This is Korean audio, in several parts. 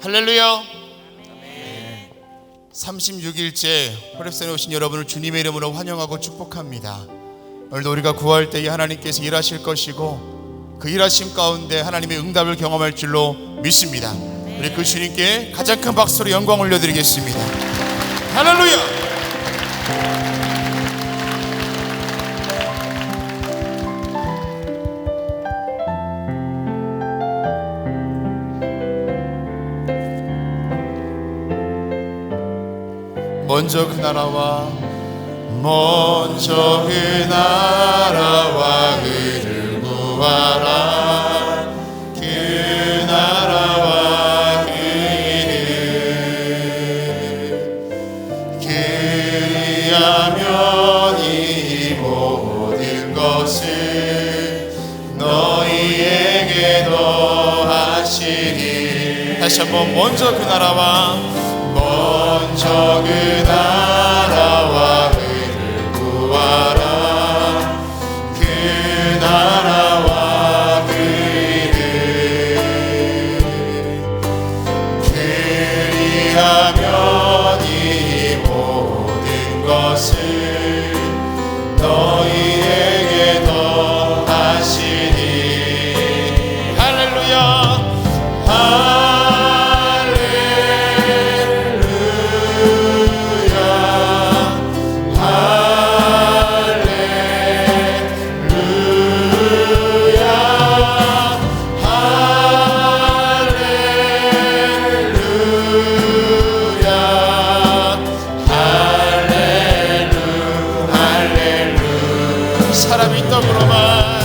할렐루야. 36일째 호렙산에 오신 여러분을 주님의 이름으로 환영하고 축복합니다. 오늘도 우리가 구할 때에 하나님께서 일하실 것이고 그 일하심 가운데 하나님의 응답을 경험할 줄로 믿습니다. 우리 그 주님께 가장 큰 박수로 영광 올려드리겠습니다. 할렐루야. 먼저 그 나라와 그를 구하라. 그 나라와 그 일을 그리하면 이 모든 것을 너희에게 더하시리. 다시 한번 먼저 그 나라와 그를 구하라. 그 나라와 그 일을 그리하면 이 모든 것을 너희에게 더하시리. 할렐루야. 사람이 떡으로만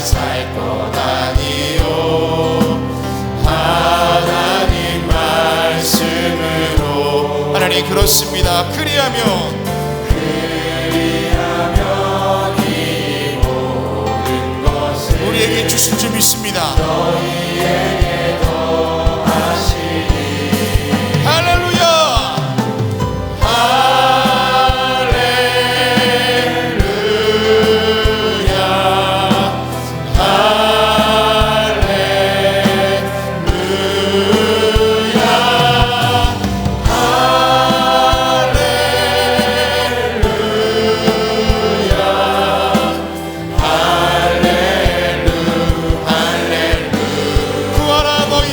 살 것 아니요 하나님 말씀으로. 하나님 그렇습니다. 그리하면 이 모든 것을 우리에게 주실 줄 믿습니다. 너희에게 더하시리. 할렐루야. 구하라 너희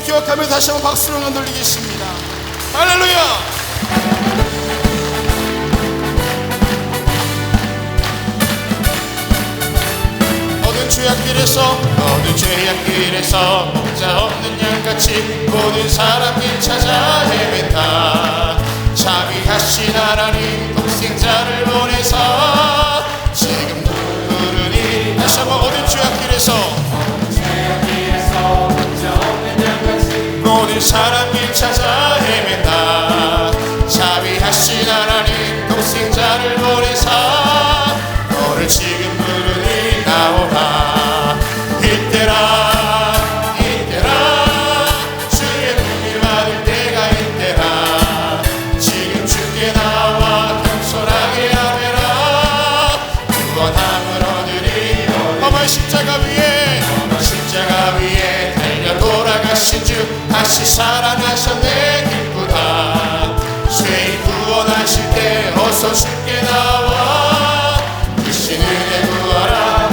기억하며 다시 한번 박수로 돌리겠습니다. 할렐루야. 어두운 죄악길에서 목자 없는 양같이 모든 사람들 찾아 헤맸다. 자비하신 하나님 독생자를 보내사 지금 부르니 다시 한번 어두운 죄악길에서 목자 없는 양같이 모든 사람들 찾아 헤맨다. 자비하신 하나님 독생자를 보내사 너를 지금 부르니 나오라. 이때라 주의 눈을 받을 때가 이때라. 지금 주께 나와 겸손하게 하매라. 구원함을 얻으리. 어머 십자가 위에 달려 돌아가신 주 다시 살아나셨네. 기쁘다. 죄인 구원하실 때 어서 주께 나와 크신 은혜 구하라.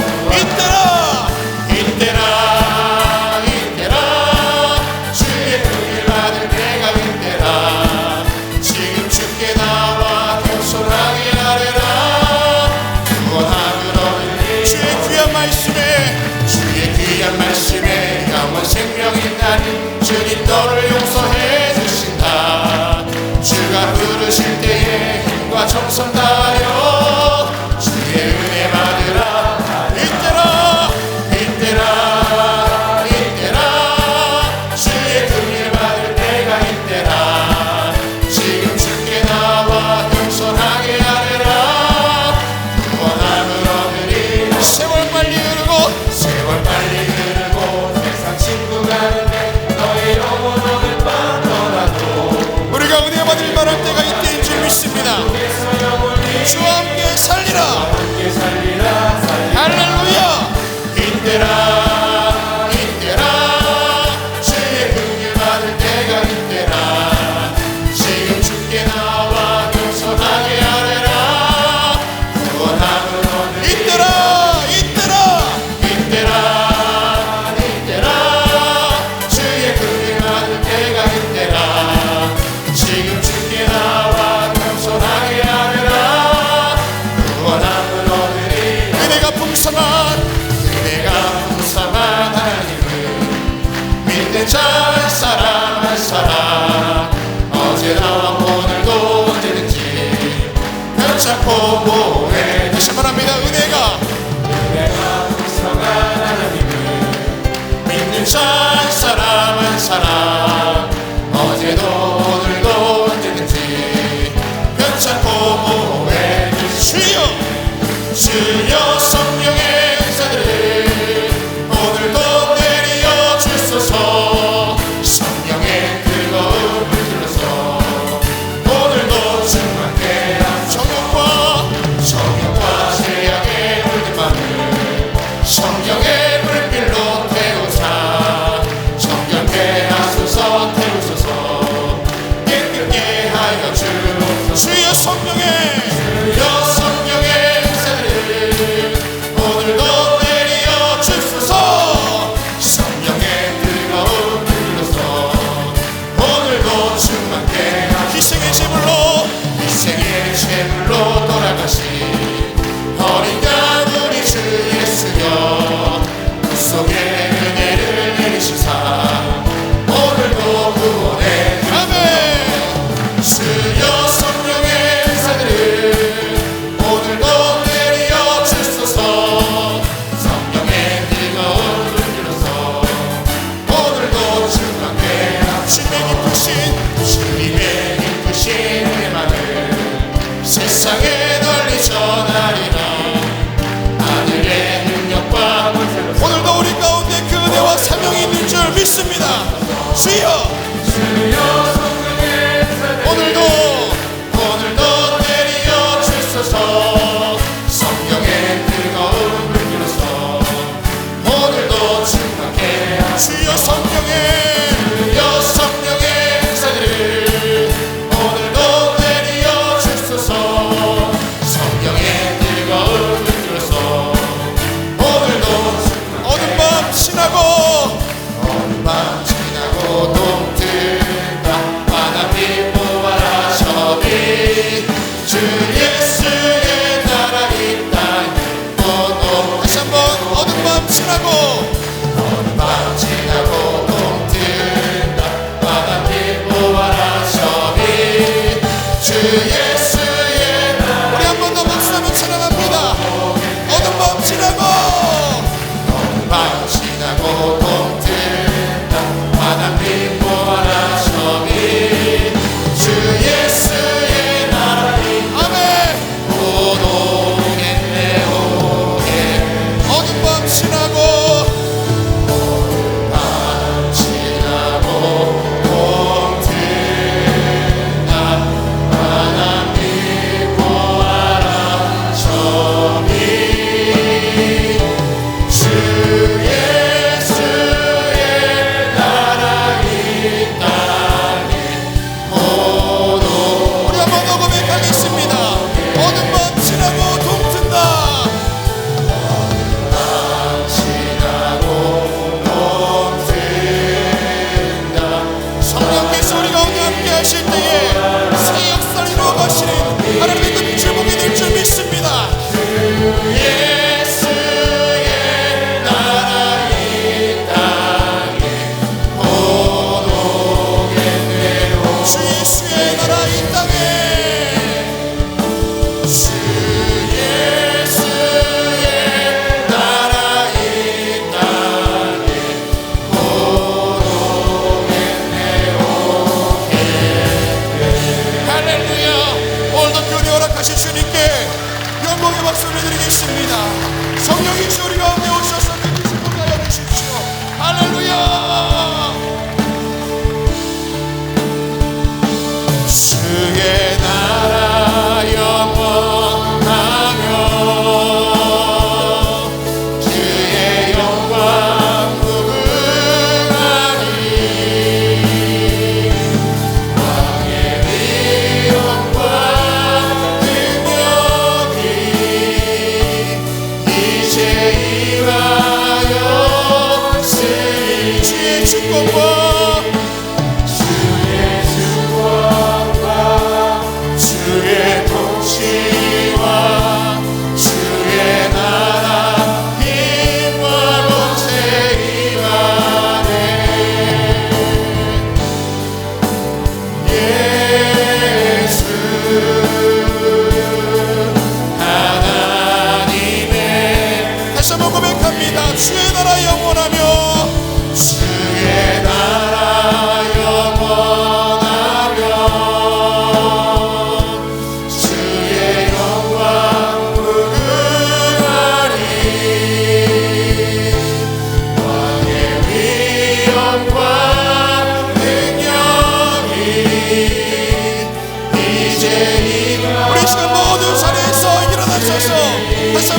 주의 긍휼 받을 때가 이때라. 지금 주께 나와 겸손하게 하래라. 구원함을 얻으리. 주의 귀한 말씀에 영원 생명 있나니 주님 너를 용서해 주신다. 주가 부르실 때에 힘과 정성 다하여 주의 은혜 받으라. 이때라 주의 긍휼 받을 때가 이때라. 지금 주께 나와 겸손하게 하리라. 구원함을 얻으리. 세월 빨리 흐르고 세상 친구 가는데 너의 영혼 오늘 밤 떠나도 우리가 은혜 받을 만할 때가 이때인 줄 믿습니다. 주와 함께 살리라. 할렐루야. 이때라 주의 긍휼 받을 때가 이때라. 지금 주께 나와 겸손하게 하래라. 구원함을 얻으리. 이때라 주의 긍휼 받을 때가 이때라. 지금 주께 나와 겸손하게 하래라. 구원함을 얻으리. 은혜가 풍성한 하나님을 믿는 자 한 사람 어제 나와 오늘도 언제든지 편찮고 보호해. 다시 말합니다. 은혜가 풍성한 하나님을 믿는 자 한 사람 어제도 오늘도 언제든지 편찮고 보호해. 주여 성령의 은사들을 오늘도 내려 주소서. 성령의 뜨거운 불들어서 오늘도 충만케 정욕과 죄악의 물든 맘을 성령의 불길로 태우사 정결케 하소서. 태우소서 깨끗게 하여 주옵소서. 주여 성령의 오늘도 내려 주소서. 성령의 뜨거운 불로서 오늘도 충만케 희생의 제물로 돌아가신 어린 양 우리 주 예수여 구속의 은혜를 내리시사 오늘도 구원해 주소서. 아멘. 주여 성령의 은사들을 오늘도 내려 주소서. 성령의 뜨거운 불길로서 오늘도 충만케 주님의 기쁘신 은혜만을 세상에 널리 전하리라. 아들의 능력과 오늘도 우리 가운데 그 은혜와 사명이 있는 줄 믿습니다. 주여 오늘도 내려 주소서. 성령의 뜨거운 불길로서 오늘도 충만케 주여 성령의 은사들을 오늘도 내려 주소서. 성령의 뜨거운 불길로서 오늘도 어둠 밤 지나고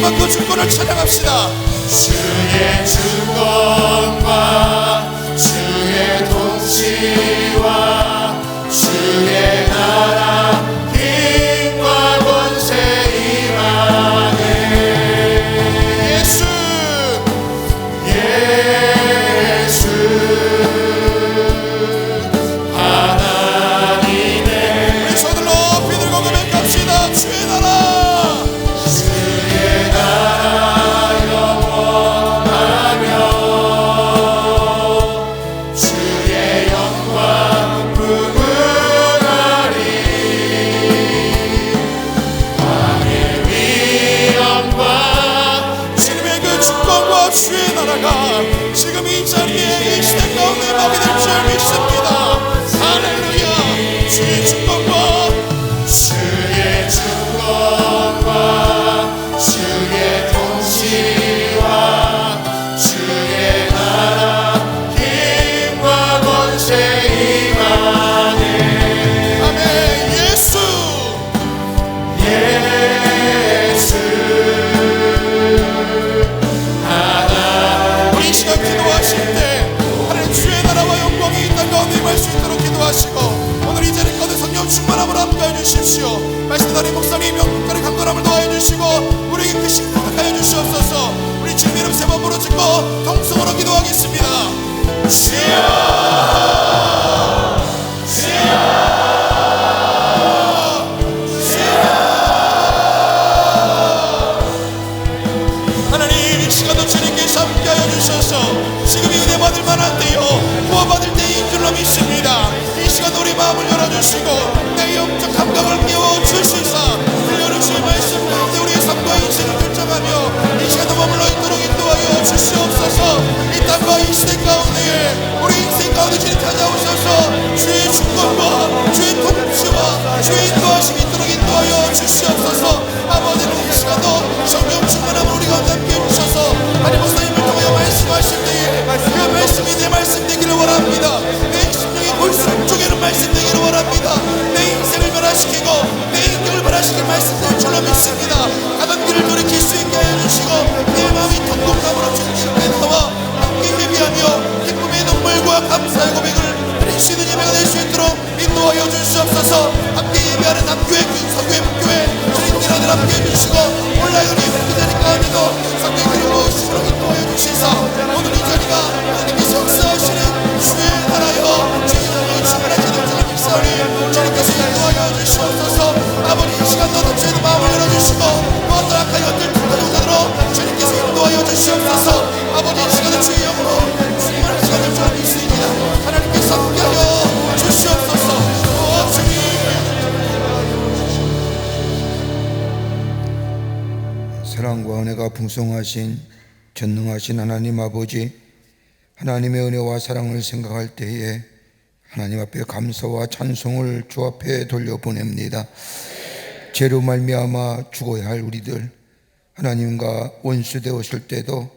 마지막 그 주권을 찬양합시다. 주의 주권과 주의 통치와 주의 나라 힘과 권세 임하네. 예수 하나님의 우리 손을 높이 들고 고백합시다. 주의 나라 주의 나라 영원하며 주의 영광 부문하리. 왕의 위엄과 주님의 그 주권과 주의 나라가 지금 이 자리에 이 시대 가운데 임하게 될 줄 믿습니다. 할렐루야. 주의 주권과 주의 주권과 주의 통치와 주의 나라 힘과 권세 임하네. 아멘. 예수 우리 이 시간 기도하실 때 하나님 주의 나라와 영광이 이 땅 가운데 임할 수 있도록 기도하시고 오늘 이 자리 가운데 성령 충만함을 함께해 주십시오. 말씀 나리 목사님 영국가의 강건함을 더하여 주시고 우리에게 그 신탁하여 주시옵소서. 우리 주님 이름 세 번 부르짖고 통성으로 기도하겠습니다. 하나님 이 시간도 주님께서 함께하여 주셔서 지금이 은혜 받을 만한 때요 구원받을 때인 줄로 믿습니다. 이 시간 우리 마음을 열어주시고 내 영적 감각을 깨워주시사 들려주실 말씀 가운데 우리의 삶과 인생을 결정하며 이 시간도 머물러 있도록 인도하여 주시옵소서. 이 땅과 이 시대 가운데에 우리 인생 가운데 주님 찾아오셔서 주의 주권과 주의 통치와 주의 인도하심이 있도록 인도하여 주시옵소서. 아버지는 이 시간도 성령 충만함을 우리 가운데 함께 해주셔서 하나님 목사님을 통하여 말씀하실 때에 그 말씀이 내 말씀 되기를 원합니다. 내 심령이 골수록 쪼개는 말씀 되기를 원합니다. 내 인생을 변화시키고 내 인격을 변화시킬 말씀 될 줄로 믿습니다. 가던 길을 돌이킬 수 있게 하여 주시고 내 마음이 통곡함으로 주님 멘토와 함께 예비하며 기쁨의 눈물과 감사의 고백을 드릴 수 있는 예배가 될 수 있도록 인도하여 주시옵소서. 함께 예배하는 남교회 서교회 북교회 주님들 아들 함께 해주시고 온라인으로 예배하는 자리 가운데도 성령 그리고 시으로 인도하여 주시사 오늘 이 자리가 하나님께서 역사하시는 주의 나라여 주의 영광이 충만하게 될 줄을 믿사오니 주님께서 인도하여 주시옵소서. 아버지 이 시간도 넘치는 마음을 열어주시고 또 어떤 악한 것들 통과정단으로 주님께서 인도하여 주시옵소서. 아버지 이 시간은 주의 영으로 충만한 시간을 될 줄을 믿습니다. 하나님께서 함께하여 주시옵소서. 오 주님 사랑과 은혜가 풍성하신 전능하신 하나님 아버지, 하나님의 은혜와 사랑을 생각할 때에 하나님 앞에 감사와 찬송을 주 앞에 돌려보냅니다. 죄로 말미암아 죽어야 할 우리들, 하나님과 원수 되었을 때도,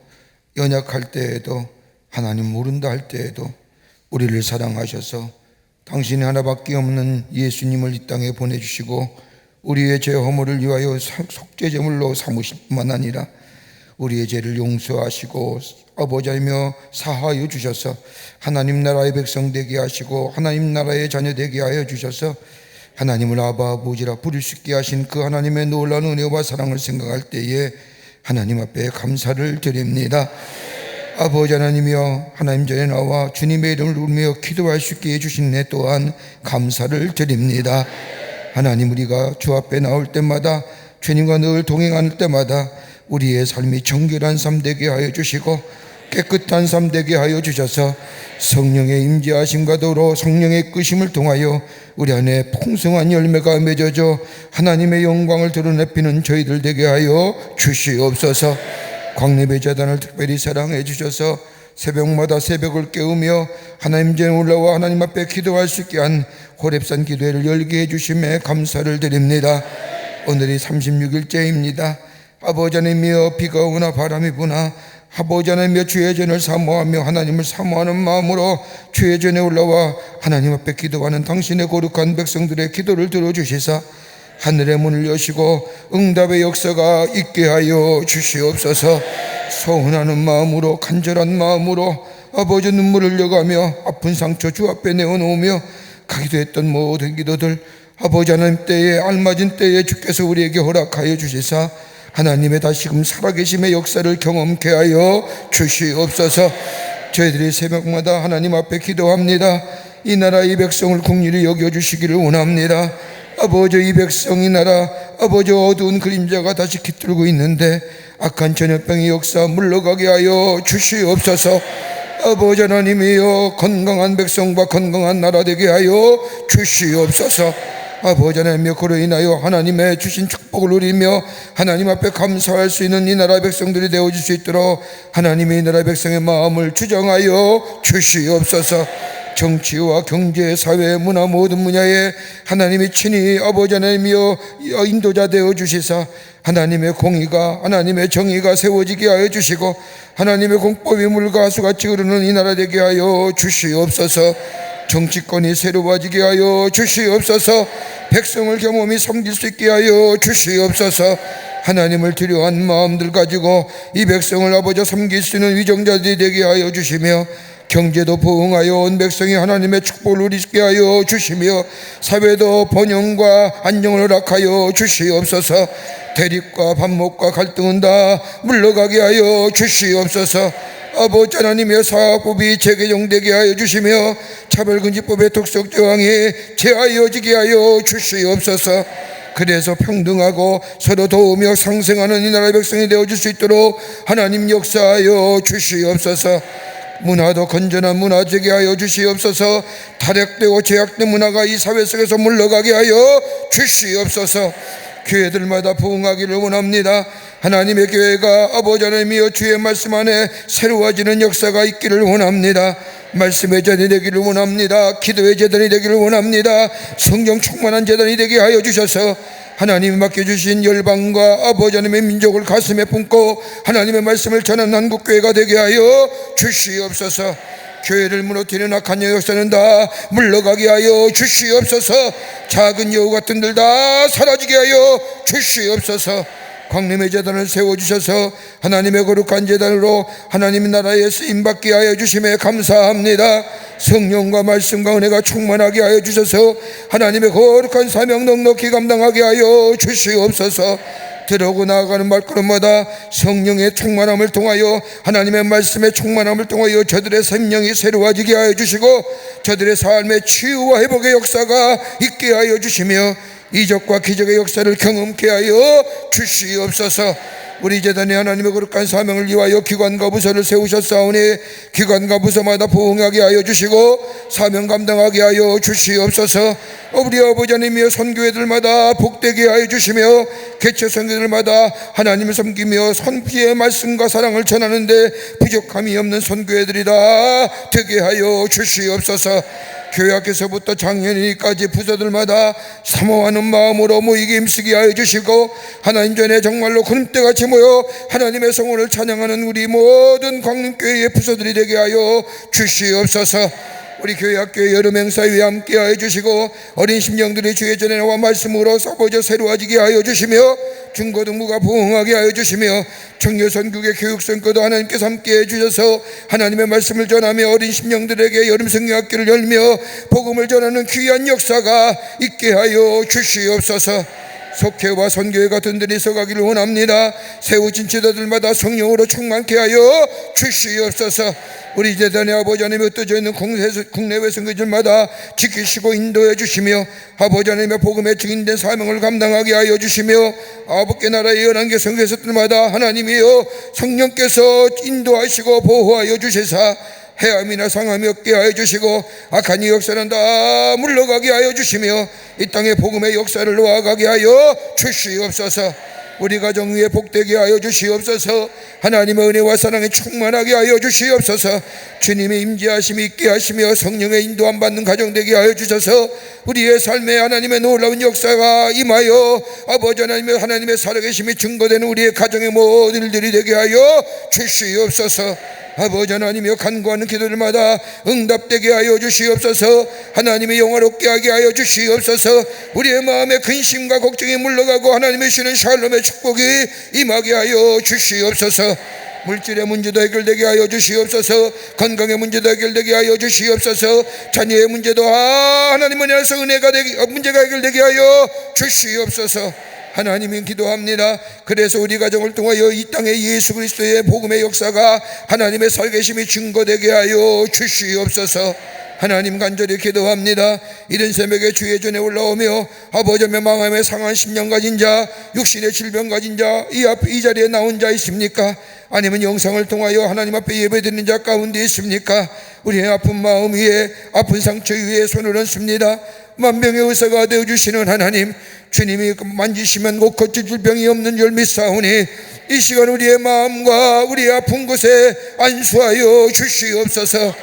연약할 때에도, 하나님 모른다 할 때에도 우리를 사랑하셔서 당신이 하나밖에 없는 예수님을 이 땅에 보내주시고 우리의 죄 허물을 위하여 속죄제물로 삼으실 뿐만 아니라 우리의 죄를 용서하시고 아버지이며 사하여 주셔서 하나님 나라의 백성 되게 하시고 하나님 나라의 자녀 되게 하여 주셔서 하나님을 아바 아버지라 부를 수 있게 하신 그 하나님의 놀라운 은혜와 사랑을 생각할 때에 하나님 앞에 감사를 드립니다. 아버지 하나님이여, 하나님 전에 나와 주님의 이름을 울며 기도할 수 있게 해주신 내 또한 감사를 드립니다. 하나님, 우리가 주 앞에 나올 때마다, 주님과 늘 동행할 때마다 우리의 삶이 정결한 삶 되게 하여 주시고 깨끗한 삶 되게 하여 주셔서 성령의 임재하심과 더불어 성령의 끄심을 통하여 우리 안에 풍성한 열매가 맺어져 하나님의 영광을 드러내피는 저희들 되게 하여 주시옵소서. 광림의 재단을 특별히 사랑해 주셔서 새벽마다 새벽을 깨우며 하나님 전에 올라와 하나님 앞에 기도할 수 있게 한 호렙산 기도회를 열게 해주심에 감사를 드립니다. 오늘이 36일째입니다. 아버지 하나님이여, 비가 오나 바람이 부나 아버지 하나님이여 주의 전을 사모하며 하나님을 사모하는 마음으로 주의 전에 올라와 하나님 앞에 기도하는 당신의 거룩한 백성들의 기도를 들어주시사 하늘의 문을 여시고 응답의 역사가 있게 하여 주시옵소서. 서운하는 마음으로 간절한 마음으로 아버지 눈물을 흘려가며 아픈 상처 주 앞에 내어놓으며 가기도 했던 모든 기도들 아버지 하나님 때에 알맞은 때에 주께서 우리에게 허락하여 주시사 하나님의 다시금 살아계심의 역사를 경험케 하여 주시옵소서. 저희들이 새벽마다 하나님 앞에 기도합니다. 이 나라 이 백성을 긍휼히 여겨주시기를 원합니다. 아버지 이 백성 이 나라 아버지 어두운 그림자가 다시 깃들고 있는데 악한 전염병의 역사 물러가게 하여 주시옵소서. 아버지 하나님이여 건강한 백성과 건강한 나라 되게 하여 주시옵소서. 아버지 하나님이여 그로 인하여 하나님의 주신 축복을 누리며 하나님 앞에 감사할 수 있는 이 나라 백성들이 되어줄 수 있도록 하나님의 이 나라 백성의 마음을 주장하여 주시옵소서. 정치와 경제, 사회, 문화 모든 분야에 하나님이 친히 아버지 하나님이여 인도자 되어 주시사 하나님의 공의가 하나님의 정의가 세워지게 하여 주시고 하나님의 공법이 물과 하수같이 흐르는 이 나라 되게 하여 주시옵소서. 정치권이 새로워지게 하여 주시옵소서. 백성을 겸허히 섬길 수 있게 하여 주시옵소서. 하나님을 두려워한 마음들 가지고 이 백성을 아버지 섬길 수 있는 위정자들이 되게 하여 주시며 경제도 부흥하여 온 백성이 하나님의 축복을 누리게 하여 주시며 사회도 번영과 안정을 허락하여 주시옵소서. 대립과 반목과 갈등은 다 물러가게 하여 주시옵소서. 아버지 하나님의 사법이 재개정되게 하여 주시며 차별금지법의 독촉조항이 제하여지게 하여 주시옵소서. 그래서 평등하고 서로 도우며 상생하는 이 나라의 백성이 되어줄 수 있도록 하나님 역사하여 주시옵소서. 문화도 건전한 문화 되게 하여 주시옵소서. 타락되고 제약된 문화가 이 사회 속에서 물러가게 하여 주시옵소서. 교회들마다 부흥하기를 원합니다. 하나님의 교회가 아버지 하나님이여 주의 말씀 안에 새로워지는 역사가 있기를 원합니다. 말씀의 재단이 되기를 원합니다. 기도의 재단이 되기를 원합니다. 성령 충만한 재단이 되게 하여 주셔서 하나님이 맡겨주신 열방과 아버지 하나님의 민족을 가슴에 품고 하나님의 말씀을 전하는 한국교회가 되게 하여 주시옵소서. 교회를 무너뜨리는 악한 역사는 다 물러가게 하여 주시옵소서. 작은 여우 같은 들 다 사라지게 하여 주시옵소서. 광림의 재단을 세워주셔서 하나님의 거룩한 재단으로 하나님 나라에 쓰임받게 하여 주심에 감사합니다. 성령과 말씀과 은혜가 충만하게 하여 주셔서 하나님의 거룩한 사명 넉넉히 감당하게 하여 주시옵소서. 들어오고 나아가는 발걸음마다 성령의 충만함을 통하여 하나님의 말씀의 충만함을 통하여 저들의 생명이 새로워지게 하여 주시고 저들의 삶의 치유와 회복의 역사가 있게 하여 주시며 이적과 기적의 역사를 경험케 하여 주시옵소서. 우리 재단에 하나님의 거룩한 사명을 위하여 기관과 부서를 세우셨사오니 기관과 부서마다 부흥하게 하여 주시고 사명 감당하게 하여 주시옵소서. 우리 아버지 하나님이여 선교회들마다 복되게 하여 주시며 개체 선교들마다 하나님을 섬기며 선피의 말씀과 사랑을 전하는데 부족함이 없는 선교회들이다 되게 하여 주시옵소서. 교회 학교에서부터 장년이까지 부서들마다 사모하는 마음으로 모이게 힘쓰게 하여 주시고 하나님 전에 정말로 구름대같이 모여 하나님의 성원을 찬양하는 우리 모든 광림교회의 부서들이 되게 하여 주시옵소서. 우리 교회 학교의 여름 행사에 함께 하여 주시고 어린 심령들이 주의 전에 나와 말씀으로 싸워져 새로워지게 하여 주시며 중고등부가 부흥하게 하여 주시며 청년선교의 교육선교도 하나님께서 함께 해주셔서 하나님의 말씀을 전하며 어린 심령들에게 여름 성경학교를 열며 복음을 전하는 귀한 역사가 있게 하여 주시옵소서. 속회와 선교회가 든든히 서가기를 원합니다. 세우신 지도들마다 성령으로 충만케 하여 주시옵소서. 우리 재단의 아버지 하나님이 흩어져 있는 국내외 선교지들마다 지키시고 인도해 주시며 아버지 하나님의 복음에 증인된 사명을 감당하게 하여 주시며 아버지 나라의 연한계 선교사들마다 하나님이여 성령께서 인도하시고 보호하여 주시사 해함이나 상함이 없게 하여 주시고 악한 이 역사는 다 물러가게 하여 주시며 이 땅의 복음의 역사를 놓아가게 하여 주시옵소서. 우리 가정 위에 복되게 하여 주시옵소서. 하나님의 은혜와 사랑이 충만하게 하여 주시옵소서. 주님의 임재하심이 있게 하시며 성령의 인도함 받는 가정 되게 하여 주셔서 우리의 삶에 하나님의 놀라운 역사가 임하여 아버지 하나님의 살아계심이 증거되는 우리의 가정의 모든 일들이 되게 하여 주시옵소서. 아버지 하나님이여 간구하는 기도들마다 응답되게 하여 주시옵소서. 하나님의 영화롭게 하게 하여 주시옵소서. 우리의 마음의 근심과 걱정이 물러가고 하나님의 주시는 샬롬의 축복이 임하게 하여 주시옵소서. 물질의 문제도 해결되게 하여 주시옵소서. 건강의 문제도 해결되게 하여 주시옵소서. 자녀의 문제도 하나님 안에서 문제가 해결되게 하여 주시옵소서. 하나님이 기도합니다. 그래서 우리 가정을 통하여 이 땅에 예수 그리스도의 복음의 역사가 하나님의 살계심이 증거되게 하여 주시옵소서. 하나님 간절히 기도합니다. 이른 새벽에 주의 전에 올라오며 아버지의 마음에 상한 심령 가진 자, 육신의 질병 가진 자, 이 자리에 나온 자 있습니까? 아니면 영상을 통하여 하나님 앞에 예배드리는 자 가운데 있습니까? 우리의 아픈 마음 위에, 아픈 상처 위에 손을 얹습니다. 만병의 의사가 되어주시는 하나님, 주님이 만지시면 곧 고쳐질 병이 없는 줄 믿사오니 이 시간 우리의 마음과 우리의 아픈 곳에 안수하여 주시옵소서.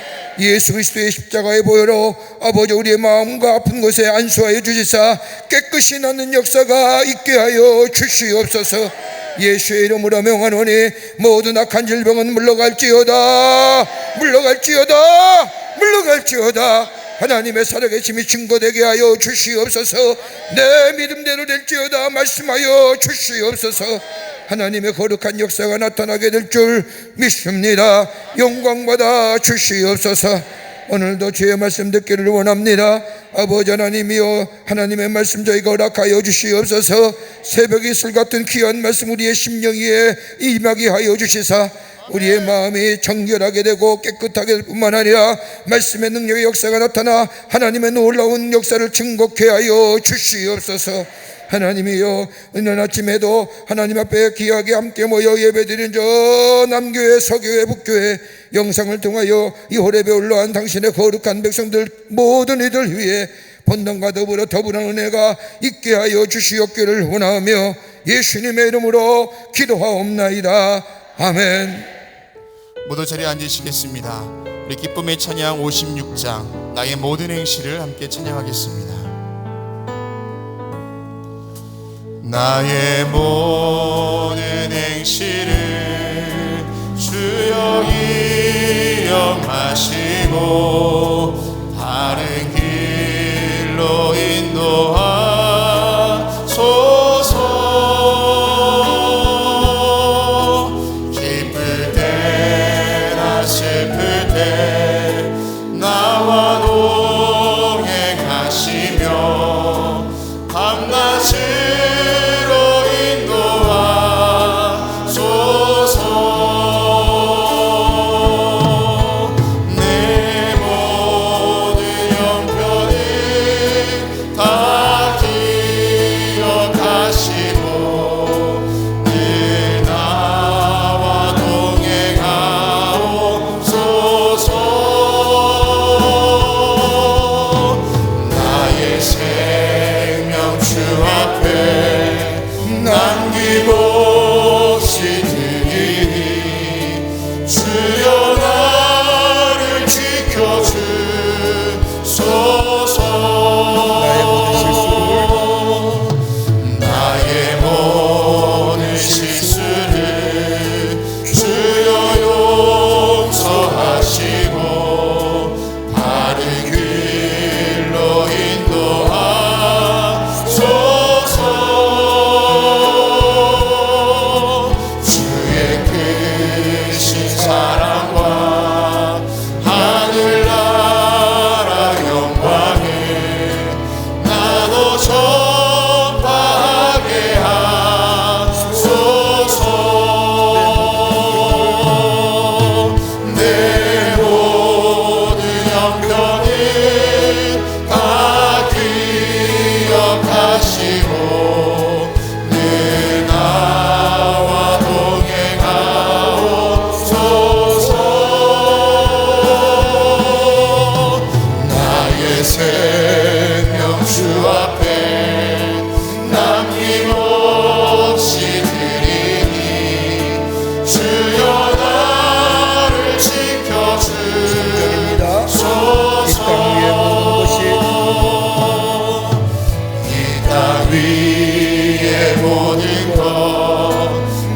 예수 그리스도의 십자가의 보혈로 아버지 우리의 마음과 아픈 곳에 안수하여 주시사 깨끗이 낫는 역사가 있게 하여 주시옵소서. 예수의 이름으로 명하노니 모든 악한 질병은 물러갈지어다, 물러갈지어다, 물러갈지어다. 하나님의 살아계심이 증거되게 하여 주시옵소서. 내 믿음대로 될지어다 말씀하여 주시옵소서. 하나님의 거룩한 역사가 나타나게 될 줄 믿습니다. 영광받아 주시옵소서. 오늘도 주의 말씀 듣기를 원합니다. 아버지 하나님이여, 하나님의 말씀 저희가 허락하여 주시옵소서. 새벽 이슬 같은 귀한 말씀 우리의 심령 위에 임하게 하여 주시사 우리의 마음이 정결하게 되고 깨끗하게 될 뿐만 아니라 말씀의 능력의 역사가 나타나 하나님의 놀라운 역사를 증거케 하여 주시옵소서. 하나님이여, 오늘 아침에도 하나님 앞에 귀하게 함께 모여 예배드린 저 남교회, 서교회, 북교회 영상을 통하여 이 호렙에 올라온 당신의 거룩한 백성들 모든 이들 위해 본당과 더불어 더불어는 은혜가 있게 하여 주시옵기를 원하며 예수님의 이름으로 기도하옵나이다. 아멘. 모두 자리에 앉으시겠습니다. 우리 기쁨의 찬양 56장 나의 모든 행실을 함께 찬양하겠습니다. 나의 모든 행실을 주여 기억하시고 바른 길로 인도하소서. 기쁠 때나 슬플 때 나와 동행하시며 밤낮을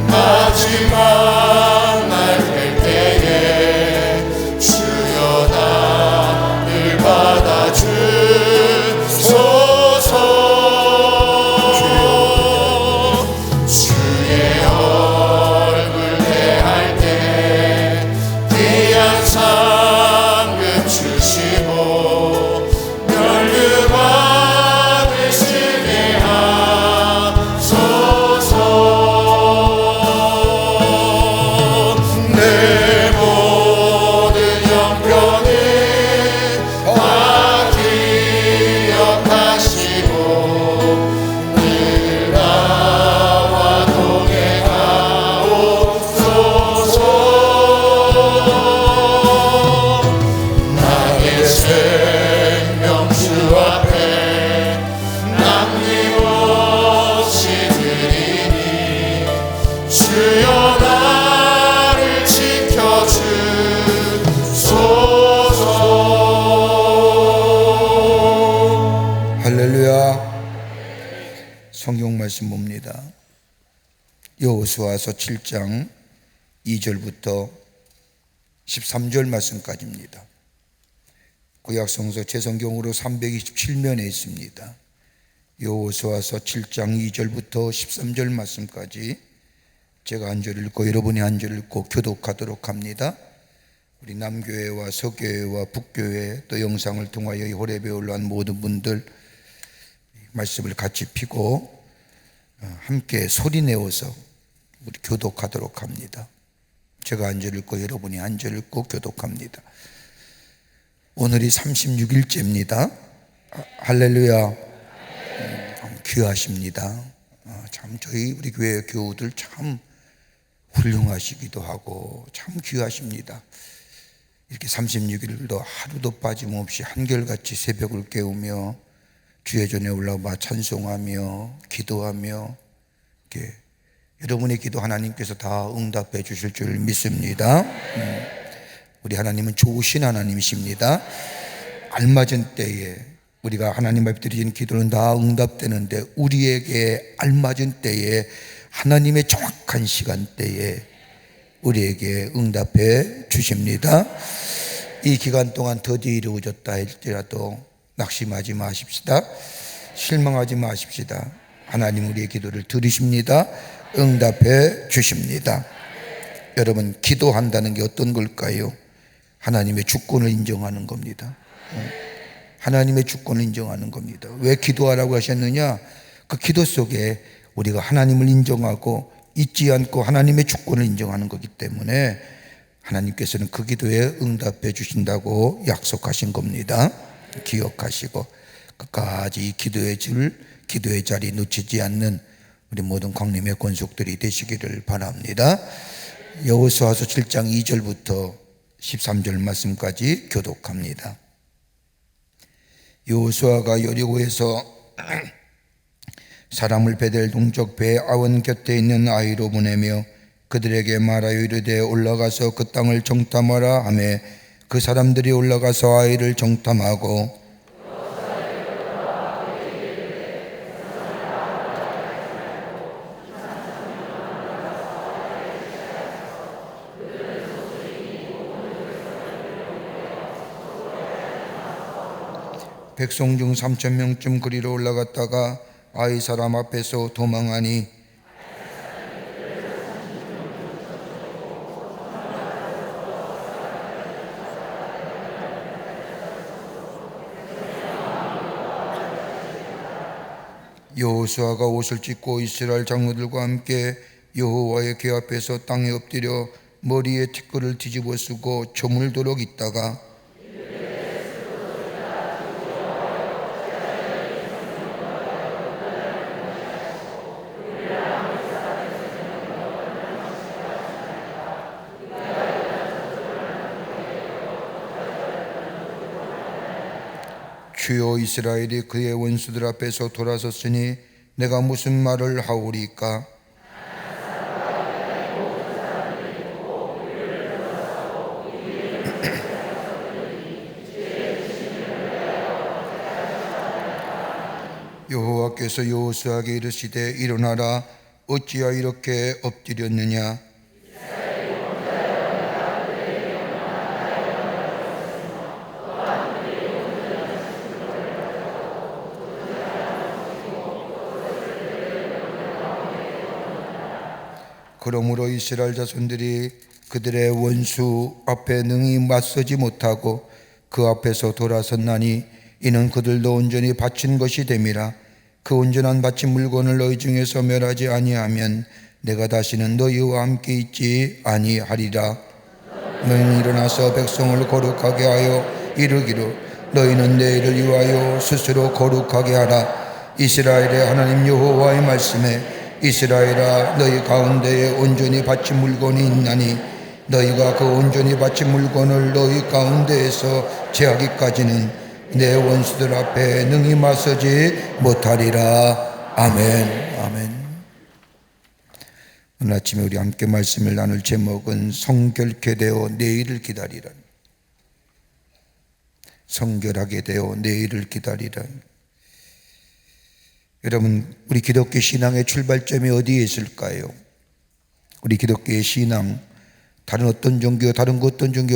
마지막 날 될 때에 할렐루야. 성경 말씀 봅니다. 여호수아서 7장 2절부터 13절 말씀까지입니다. 구약성서 제 성경으로 327면에 있습니다. 여호수아서 7장 2절부터 13절 말씀까지 제가 한 절 읽고 여러분이 한 절 읽고 교독하도록 합니다. 우리 남교회와 서교회와 북교회 또 영상을 통하여 이 호렙에 올라온 모든 분들 말씀을 같이 피고 함께 소리 내어서 우리 교독하도록 합니다. 제가 한 절 읽고 여러분이 한 절 읽고 교독합니다. 오늘이 36일째입니다. 할렐루야. 귀하십니다. 참 저희 우리 교회 교우들 참 훌륭하시기도 하고 참 귀하십니다. 이렇게 36일도 하루도 빠짐없이 한결같이 새벽을 깨우며 주의 전에 올라와 찬송하며 기도하며 이렇게 여러분의 기도 하나님께서 다 응답해 주실 줄 믿습니다. 우리 하나님은 좋으신 하나님이십니다. 알맞은 때에 우리가 하나님 앞에 드리는 기도는 다 응답되는데 우리에게 알맞은 때에 하나님의 정확한 시간대에 우리에게 응답해 주십니다. 이 기간 동안 더디 이루어졌다 할지라도 낙심하지 마십시다. 실망하지 마십시다. 하나님 우리의 기도를 들으십니다. 응답해 주십니다. 여러분, 기도한다는 게 어떤 걸까요? 하나님의 주권을 인정하는 겁니다. 하나님의 주권을 인정하는 겁니다. 왜 기도하라고 하셨느냐? 그 기도 속에 우리가 하나님을 인정하고 잊지 않고 하나님의 주권을 인정하는 거기 때문에 하나님께서는 그 기도에 응답해 주신다고 약속하신 겁니다. 기억하시고 끝까지 이 기도의 자리 놓치지 않는 우리 모든 광림의 권속들이 되시기를 바랍니다. 여호수아서 7장 2절부터 13절 말씀까지 교독합니다. 여호수아가 여리고에서 사람을 베델 동쪽 배 아원 곁에 있는 아이로 보내며 그들에게 말하여 이르되 올라가서 그 땅을 정탐하라 하매 그 사람들이 올라가서 아이를 정탐하고 백성 중 3,000명쯤 그리로 올라갔다가 아이 사람 앞에서 도망하니 여호수아가 옷을 찢고 이스라엘 장로들과 함께 여호와의 궤 앞에서 땅에 엎드려 머리에 티끌을 뒤집어 쓰고 저물도록 있다가 주여 이스라엘이 그의 원수들 앞에서 돌아섰으니 내가 무슨 말을 하오리까? 여호와께서 여호수아에게 이르시되 일어나라 어찌하여 이렇게 엎드렸느냐? 그러므로 이스라엘 자손들이 그들의 원수 앞에 능히 맞서지 못하고 그 앞에서 돌아섰나니 이는 그들도 온전히 바친 것이 됨이라. 그 온전한 바친 물건을 너희 중에서 멸하지 아니하면 내가 다시는 너희와 함께 있지 아니하리라. 너희는 일어나서 백성을 거룩하게 하여 이르기로 너희는 내 일을 위하여 스스로 거룩하게 하라. 이스라엘의 하나님 여호와의 말씀에 이스라엘아 너희 가운데에 온전히 바친 물건이 있나니 너희가 그 온전히 바친 물건을 너희 가운데에서 제하기까지는 내 원수들 앞에 능히 맞서지 못하리라. 아멘. 아멘. 오늘 아침에 우리 함께 말씀을 나눌 제목은 성결케 되어 내일을 기다리라. 성결하게 되어 내일을 기다리라. 여러분, 우리 기독교 신앙의 출발점이 어디에 있을까요? 우리 기독교의 신앙, 다른 어떤 종교와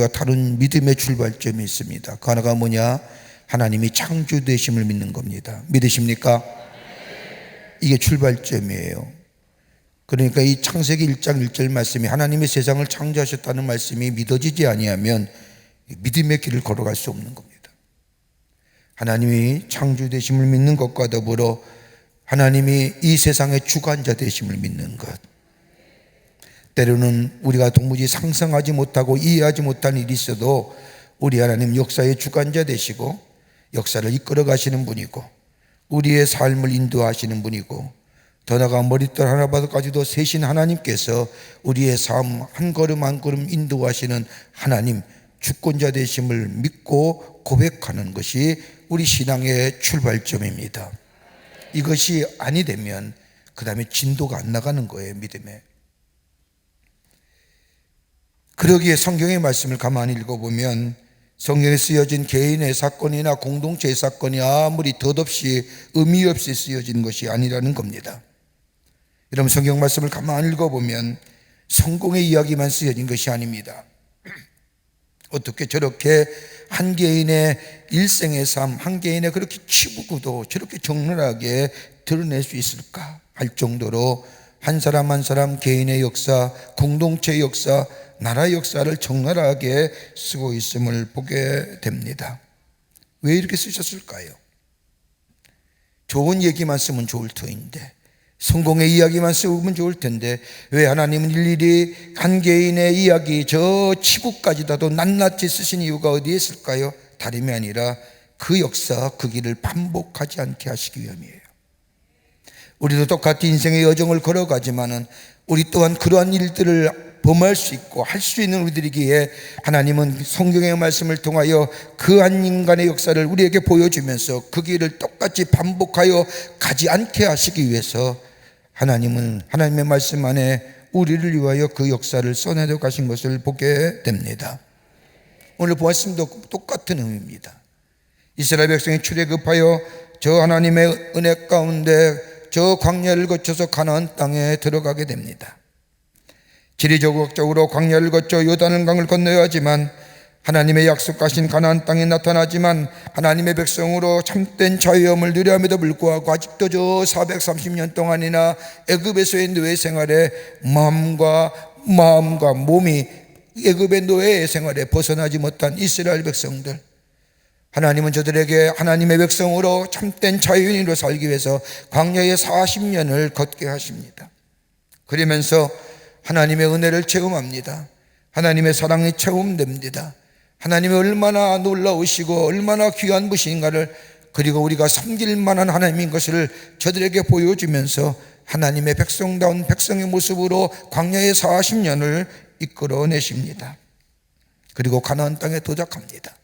다른 믿음의 출발점이 있습니다. 그 하나가 뭐냐? 하나님이 창조되심을 믿는 겁니다. 믿으십니까? 이게 출발점이에요. 그러니까 이 창세기 1장 1절 말씀이 하나님이 세상을 창조하셨다는 말씀이 믿어지지 아니하면 믿음의 길을 걸어갈 수 없는 겁니다. 하나님이 창조되심을 믿는 것과 더불어 하나님이 이 세상의 주관자 되심을 믿는 것, 때로는 우리가 도무지 상상하지 못하고 이해하지 못한 일이 있어도 우리 하나님 역사의 주관자 되시고 역사를 이끌어 가시는 분이고 우리의 삶을 인도하시는 분이고 더 나아가 머리털 하나까지도 세신 하나님께서 우리의 삶 한 걸음 한 걸음 인도하시는 하나님, 주권자 되심을 믿고 고백하는 것이 우리 신앙의 출발점입니다. 이것이 아니 되면 그 다음에 진도가 안 나가는 거예요, 믿음에. 그러기에 성경의 말씀을 가만히 읽어보면 성경에 쓰여진 개인의 사건이나 공동체의 사건이 아무리 덧없이 의미 없이 쓰여진 것이 아니라는 겁니다. 여러분, 성경 말씀을 가만히 읽어보면 성공의 이야기만 쓰여진 것이 아닙니다. 어떻게 저렇게 한 개인의 일생의 삶, 한 개인의 그렇게 치부구도 저렇게 적나라하게 드러낼 수 있을까 할 정도로 한 사람 한 사람 개인의 역사, 공동체의 역사, 나라의 역사를 적나라하게 쓰고 있음을 보게 됩니다. 왜 이렇게 쓰셨을까요? 좋은 얘기만 쓰면 좋을 터인데, 성공의 이야기만 쓰면 좋을 텐데 왜 하나님은 일일이 한 개인의 이야기 저 치부까지도 낱낱이 쓰신 이유가 어디에 있을까요? 다름이 아니라 그 역사, 그 길을 반복하지 않게 하시기 위함이에요. 우리도 똑같이 인생의 여정을 걸어가지만은 우리 또한 그러한 일들을 범할 수 있고 할 수 있는 우리들이기에 하나님은 성경의 말씀을 통하여 그 한 인간의 역사를 우리에게 보여주면서 그 길을 똑같이 반복하여 가지 않게 하시기 위해서 하나님은 하나님의 말씀 안에 우리를 위하여 그 역사를 써내려 가신 것을 보게 됩니다. 오늘 보았음도 똑같은 의미입니다. 이스라엘 백성이 출애굽하여 저 하나님의 은혜 가운데 저 광야를 거쳐서 가나안 땅에 들어가게 됩니다. 지리적으로 광야를 거쳐 요단강을 건너야 하지만 하나님의 약속하신 가나안 땅에 나타나지만 하나님의 백성으로 참된 자유함을 누려함에도 불구하고 아직도 저 430년 동안이나 애굽에서의 노예 생활에 마음과 몸이 애굽의 노예 생활에 벗어나지 못한 이스라엘 백성들, 하나님은 저들에게 하나님의 백성으로 참된 자유인으로 살기 위해서 광야에 40년을 걷게 하십니다. 그러면서 하나님의 은혜를 체험합니다. 하나님의 사랑이 체험됩니다. 하나님이 얼마나 놀라우시고 얼마나 귀한 분이신가를, 그리고 우리가 섬길 만한 하나님인 것을 저들에게 보여주면서 하나님의 백성다운 백성의 모습으로 광야의 40년을 이끌어내십니다. 그리고 가나안 땅에 도착합니다.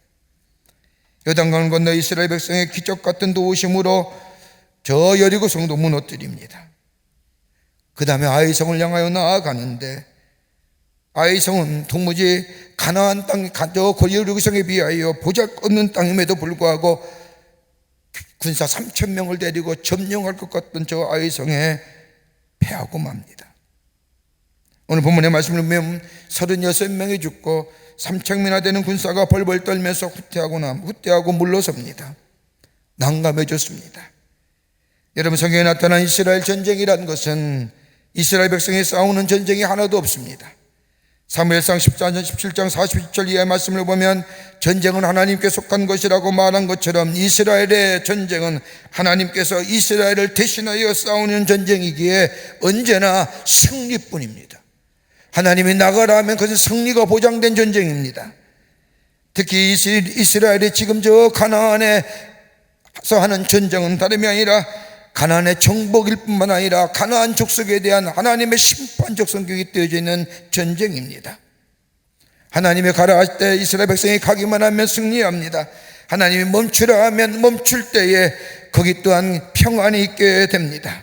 요단강을 건너 이스라엘 백성의 기적 같은 도우심으로 저 여리고 성도 무너뜨립니다. 그 다음에 아이성을 향하여 나아가는데 아이성은 도무지 가나안 땅, 저 여리고성에 비하여 보잘것없는 땅임에도 불구하고 군사 3,000명을 데리고 점령할 것 같던 저 아이성에 패하고 맙니다. 오늘 본문의 말씀을 보면 36명이 죽고 3,000명이나 되는 군사가 벌벌 떨면서 후퇴하고 물러섭니다. 난감해졌습니다. 여러분, 성경에 나타난 이스라엘 전쟁이라는 것은 이스라엘 백성이 싸우는 전쟁이 하나도 없습니다. 사무엘상 14장 17장 40절 이하의 말씀을 보면 전쟁은 하나님께 속한 것이라고 말한 것처럼 이스라엘의 전쟁은 하나님께서 이스라엘을 대신하여 싸우는 전쟁이기에 언제나 승리뿐입니다. 하나님이 나가라 하면 그것은 승리가 보장된 전쟁입니다. 특히 이스라엘이 지금 저 가나안에서 하는 전쟁은 다름이 아니라 가나안의 정복일 뿐만 아니라 가나안 족속에 대한 하나님의 심판적 성격이 떼어져 있는 전쟁입니다. 하나님이 가라 할 때 이스라엘 백성이 가기만 하면 승리합니다. 하나님이 멈추라 하면 멈출 때에 거기 또한 평안이 있게 됩니다.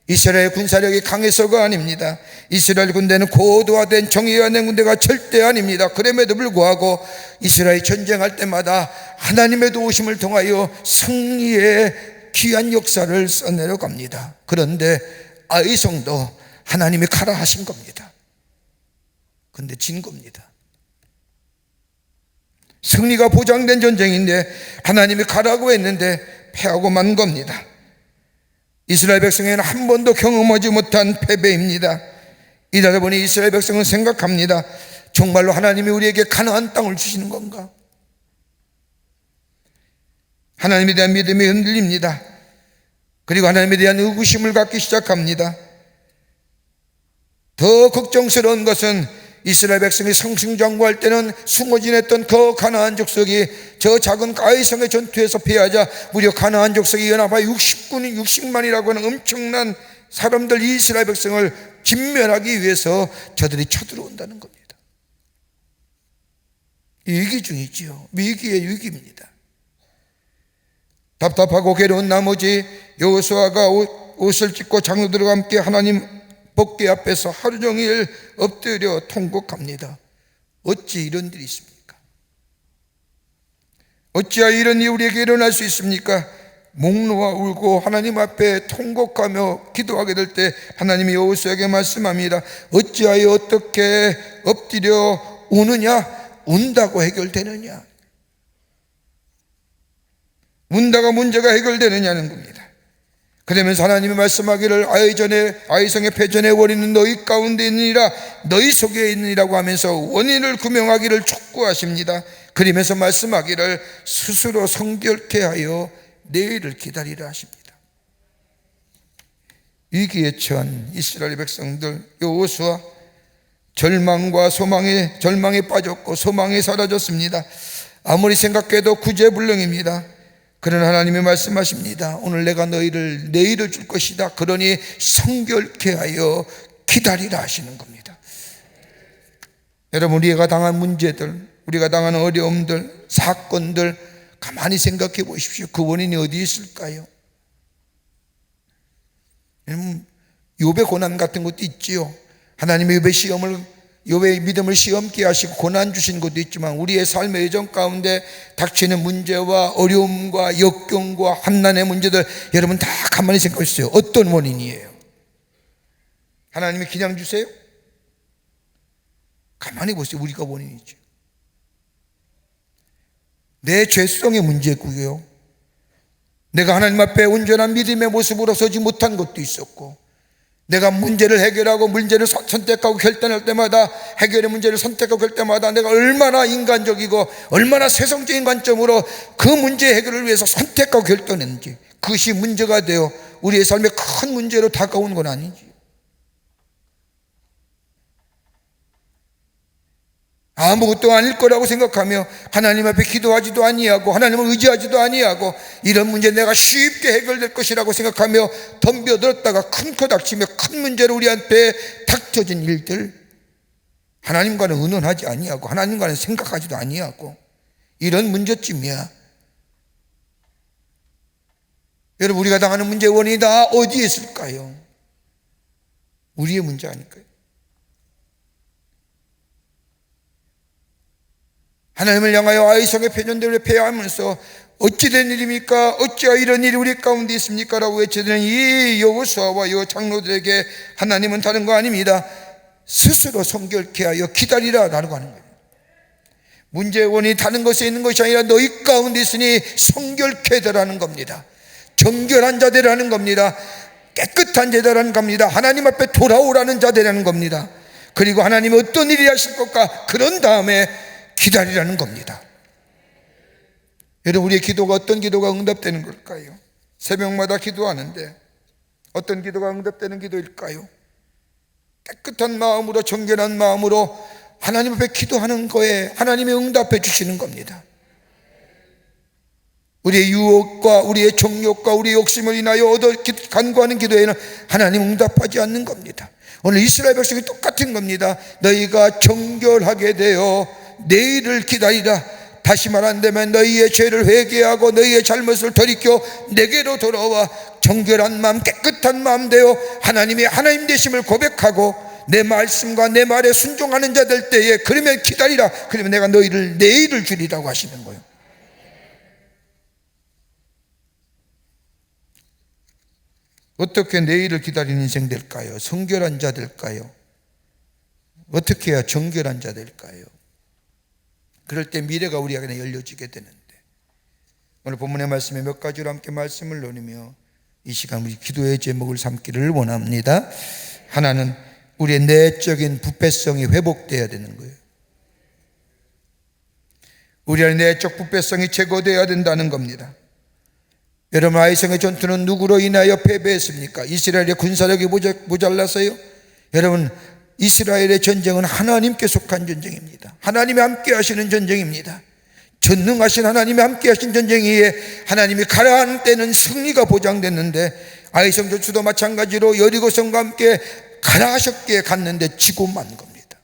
이스라엘 군사력이 강해서가 아닙니다. 이스라엘 군대는 고도화된 정의화된 군대가 절대 아닙니다. 그럼에도 불구하고 이스라엘이 전쟁할 때마다 하나님의 도우심을 통하여 승리의 귀한 역사를 써내려 갑니다. 그런데 아이성도 하나님이 가라 하신 겁니다. 근데 진 겁니다. 승리가 보장된 전쟁인데 하나님이 가라고 했는데 패하고 만 겁니다. 이스라엘 백성에는 한 번도 경험하지 못한 패배입니다. 이러다 보니 이스라엘 백성은 생각합니다. 정말로 하나님이 우리에게 가나안 땅을 주시는 건가? 하나님에 대한 믿음이 흔들립니다. 그리고 하나님에 대한 의구심을 갖기 시작합니다. 더 걱정스러운 것은 이스라엘 백성이 성승장구할 때는 숨어 지냈던 그 가나안 족속이 저 작은 아이성의 전투에서 패하자 무려 가나안 족속이 연합하여 60만이라고 하는 엄청난 사람들, 이스라엘 백성을 진멸하기 위해서 저들이 쳐들어온다는 겁니다. 위기 중이지요. 위기의 위기입니다. 답답하고 괴로운 나머지 여호수아가 옷을 찢고 장로들과 함께 하나님 법궤 앞에서 하루 종일 엎드려 통곡합니다. 어찌 이런 일이 있습니까? 어찌하여 이런 일이 우리에게 일어날 수 있습니까? 목 놓아 울고 하나님 앞에 통곡하며 기도하게 될 때 하나님이 여호수아에게 말씀합니다. 어찌하여 어떻게 엎드려 우느냐? 운다고 해결되느냐? 운다가 문제가 해결되느냐는 겁니다. 그러면서 하나님이 말씀하기를 아이성의 패전의 원인은 너희 가운데 있느니라, 너희 속에 있느니라고 하면서 원인을 규명하기를 촉구하십니다. 그러면서 말씀하기를 스스로 성결케 하여 내일을 기다리라 하십니다. 위기에 처한 이스라엘 백성들, 여호수아 절망에 빠졌고 소망이 사라졌습니다. 아무리 생각해도 구제불능입니다. 그러나 하나님이 말씀하십니다. 오늘 내가 너희를 내일을 줄 것이다. 그러니 성결케 하여 기다리라 하시는 겁니다. 여러분, 우리가 당한 문제들, 우리가 당하는 어려움들, 사건들 가만히 생각해 보십시오. 그 원인이 어디 있을까요? 욥의 고난 같은 것도 있지요. 하나님이 욥의 믿음을 시험케 하시고 고난 주신 것도 있지만 우리의 삶의 여정 가운데 닥치는 문제와 어려움과 역경과 환난의 문제들, 여러분 다 가만히 생각해 주세요. 어떤 원인이에요? 하나님이 그냥 주세요? 가만히 보세요. 우리가 원인이죠. 내 죄성의 문제고요, 내가 하나님 앞에 온전한 믿음의 모습으로 서지 못한 것도 있었고, 내가 문제를 해결하고 문제를 선택하고 결단할 때마다, 해결의 문제를 선택하고 결 때마다 내가 얼마나 인간적이고 얼마나 세상적인 관점으로 그 문제 해결을 위해서 선택하고 결단했는지, 그것이 문제가 되어 우리의 삶에 큰 문제로 다가오는 건 아니지. 아무것도 아닐 거라고 생각하며 하나님 앞에 기도하지도 아니하고 하나님을 의지하지도 아니하고 이런 문제 내가 쉽게 해결될 것이라고 생각하며 덤벼들었다가 큰 코 닥치며 큰 문제로 우리 앞에 닥쳐진 일들, 하나님과는 의논하지 아니하고 하나님과는 생각하지도 아니하고 이런 문제쯤이야. 여러분, 우리가 당하는 문제의 원인이 다 어디에 있을까요? 우리의 문제 아닐까요? 하나님을 향하여 아이성의 패전대로 패하면서 어찌 된 일입니까? 어찌하여 이런 일이 우리 가운데 있습니까? 라고 외치는 이 여호수아와 이 장로들에게 하나님은 다른 거 아닙니다. 스스로 성결케 하여 기다리라 라고 하는 거예요. 문제의 원인이 다른 것에 있는 것이 아니라 너희 가운데 있으니 성결케 되라는 겁니다. 정결한 자 되라는 겁니다. 깨끗한 자 되라는 겁니다. 하나님 앞에 돌아오라는 자 되라는 겁니다. 그리고 하나님이 어떤 일이 하실 것까? 그런 다음에 기다리라는 겁니다. 여러분, 우리의 기도가 어떤 기도가 응답되는 걸까요? 새벽마다 기도하는데 어떤 기도가 응답되는 기도일까요? 깨끗한 마음으로, 정결한 마음으로 하나님 앞에 기도하는 거에 하나님이 응답해 주시는 겁니다. 우리의 유혹과 우리의 정욕과 우리의 욕심을 인하여 간구하는 기도에는 하나님 응답하지 않는 겁니다. 오늘 이스라엘 백성이 똑같은 겁니다. 너희가 정결하게 되어 내일을 기다리라. 다시 말한다면 너희의 죄를 회개하고 너희의 잘못을 돌이켜 내게로 돌아와 정결한 마음, 깨끗한 마음 되어 하나님이 하나님 되심을 고백하고 내 말씀과 내 말에 순종하는 자 될 때에, 그러면 기다리라. 그러면 내가 너희를 내일을 주리라고 하시는 거예요. 어떻게 내일을 기다리는 인생 될까요? 성결한 자 될까요? 어떻게 해야 정결한 자 될까요? 그럴 때 미래가 우리 안에 열려지게 되는데, 오늘 본문의 말씀에 몇 가지로 함께 말씀을 나누며 이 시간 우리 기도의 제목을 삼기를 원합니다. 하나는 우리의 내적인 부패성이 회복되어야 되는 거예요. 우리의 내적 부패성이 제거되어야 된다는 겁니다. 여러분, 아이성의 전투는 누구로 인하여 패배했습니까? 이스라엘의 군사력이 모자라서요? 여러분, 이스라엘의 전쟁은 하나님께 속한 전쟁입니다. 하나님이 함께 하시는 전쟁입니다. 전능하신 하나님이 함께 하신 전쟁이에 하나님이 가라앉는 때는 승리가 보장됐는데, 아이성 전투도 마찬가지로 여리고성과 함께 가라 하셨기에 갔는데 지고 만 겁니다.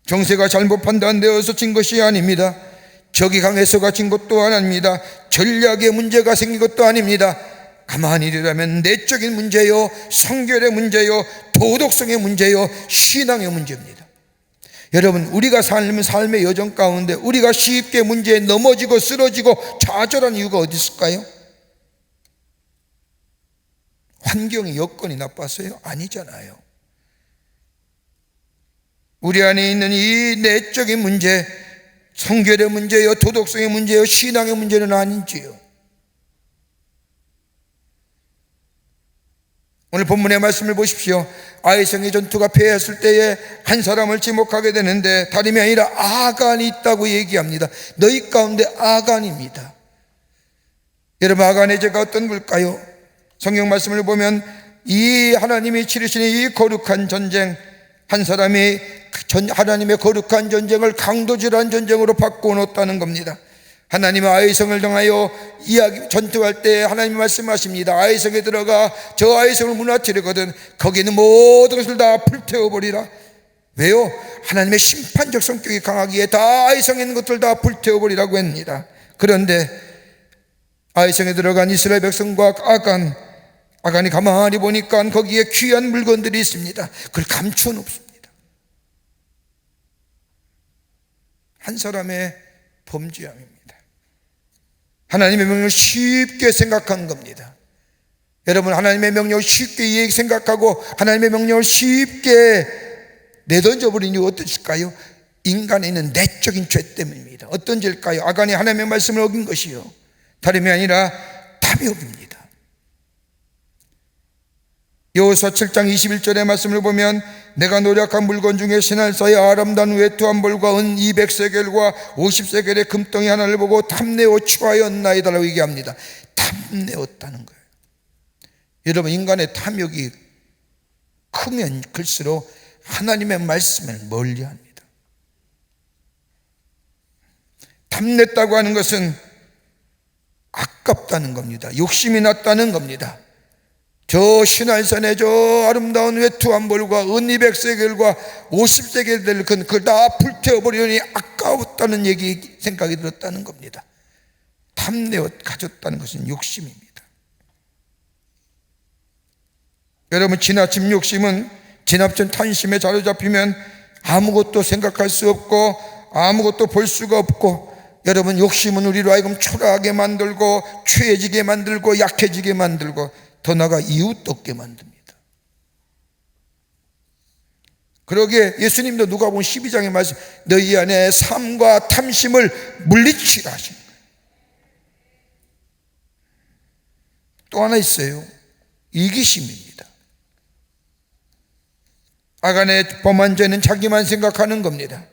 정세가 잘못 판단되어서 진 것이 아닙니다. 적이 강해서가 진 것도 아닙니다. 전략의 문제가 생긴 것도 아닙니다. 가만히 일하면 내적인 문제요, 성결의 문제요, 도덕성의 문제요, 신앙의 문제입니다. 여러분, 우리가 살면 삶의 여정 가운데 우리가 쉽게 문제에 넘어지고 쓰러지고 좌절하는 이유가 어디 있을까요? 환경이, 여건이 나빠서요? 아니잖아요. 우리 안에 있는 이 내적인 문제, 성결의 문제요, 도덕성의 문제요, 신앙의 문제는 아닌지요. 오늘 본문의 말씀을 보십시오. 아이성의 전투가 패했을 때에 한 사람을 지목하게 되는데 다름이 아니라 아간이 있다고 얘기합니다. 너희 가운데 아간입니다. 여러분, 아간의 죄가 어떤 걸까요? 성경 말씀을 보면 이 하나님이 치르시는 이 거룩한 전쟁, 한 사람이 하나님의 거룩한 전쟁을 강도질한 전쟁으로 바꿔놓았다는 겁니다. 하나님은 아이성을 당하여 전투할 때 하나님이 말씀하십니다. 아이성에 들어가 저 아이성을 무너뜨리거든 거기는 모든 것을 다 불태워버리라. 왜요? 하나님의 심판적 성격이 강하기에 다 아이성에 있는 것들 다 불태워버리라고 합니다. 그런데 아이성에 들어간 이스라엘 백성과 아간이 가만히 보니까 거기에 귀한 물건들이 있습니다. 그걸 감추어 놓습니다. 한 사람의 범죄함입니다. 하나님의 명령을 쉽게 생각한 겁니다. 여러분, 하나님의 명령을 쉽게 생각하고 하나님의 명령을 쉽게 내던져버린 이유 어떠실까요? 인간에 있는 내적인 죄 때문입니다. 어떤 죄일까요? 아간이 하나님의 말씀을 어긴 것이요, 다름이 아니라 탐욕입니다. 여호수아 7장 21절의 말씀을 보면 내가 노력한 물건 중에 신할사의 아름다운 외투 한 벌과 은 200세겔과 50세겔의 금덩이 하나를 보고 탐내어 취하였나이다라고 얘기합니다. 탐내었다는 거예요. 여러분, 인간의 탐욕이 크면 클수록 하나님의 말씀을 멀리합니다. 탐냈다고 하는 것은 아깝다는 겁니다. 욕심이 났다는 겁니다. 저 신할산에 저 아름다운 외투 한 벌과 은 200세겔과 50세겔 그걸 다 불태워버리니 아까웠다는 생각이 들었다는 겁니다. 탐내어 가졌다는 것은 욕심입니다. 여러분, 지나친 욕심은 지나친 탐심에 사로잡히면 아무것도 생각할 수 없고 아무것도 볼 수가 없고, 여러분, 욕심은 우리로 하여금 초라하게 만들고 취해지게 만들고 약해지게 만들고 더 나아가 이웃도 없게 만듭니다. 그러기에 예수님도 누가복음 12장에 말씀, 너희 안에 삶과 탐심을 물리치라 하신 거예요. 또 하나 있어요. 이기심입니다. 아간의 범한 죄는 자기만 생각하는 겁니다.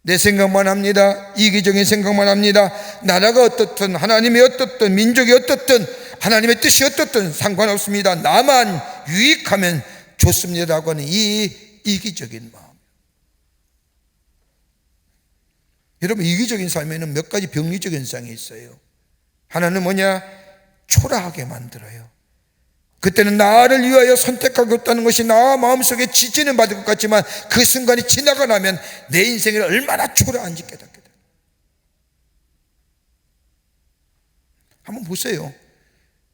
내 생각만 합니다. 이기적인 생각만 합니다. 나라가 어떻든 하나님이 어떻든 민족이 어떻든 하나님의 뜻이 어떻든 상관없습니다. 나만 유익하면 좋습니다라고 하는 이 이기적인 마음. 여러분, 이기적인 삶에는 몇 가지 병리적인 현상이 있어요. 하나는 뭐냐? 초라하게 만들어요. 그때는 나를 위하여 선택하겠다는 것이 나 마음속에 지지는 받을 것 같지만 그 순간이 지나가 나면 내 인생이 얼마나 초라한지 깨닫게 돼요. 한번 보세요.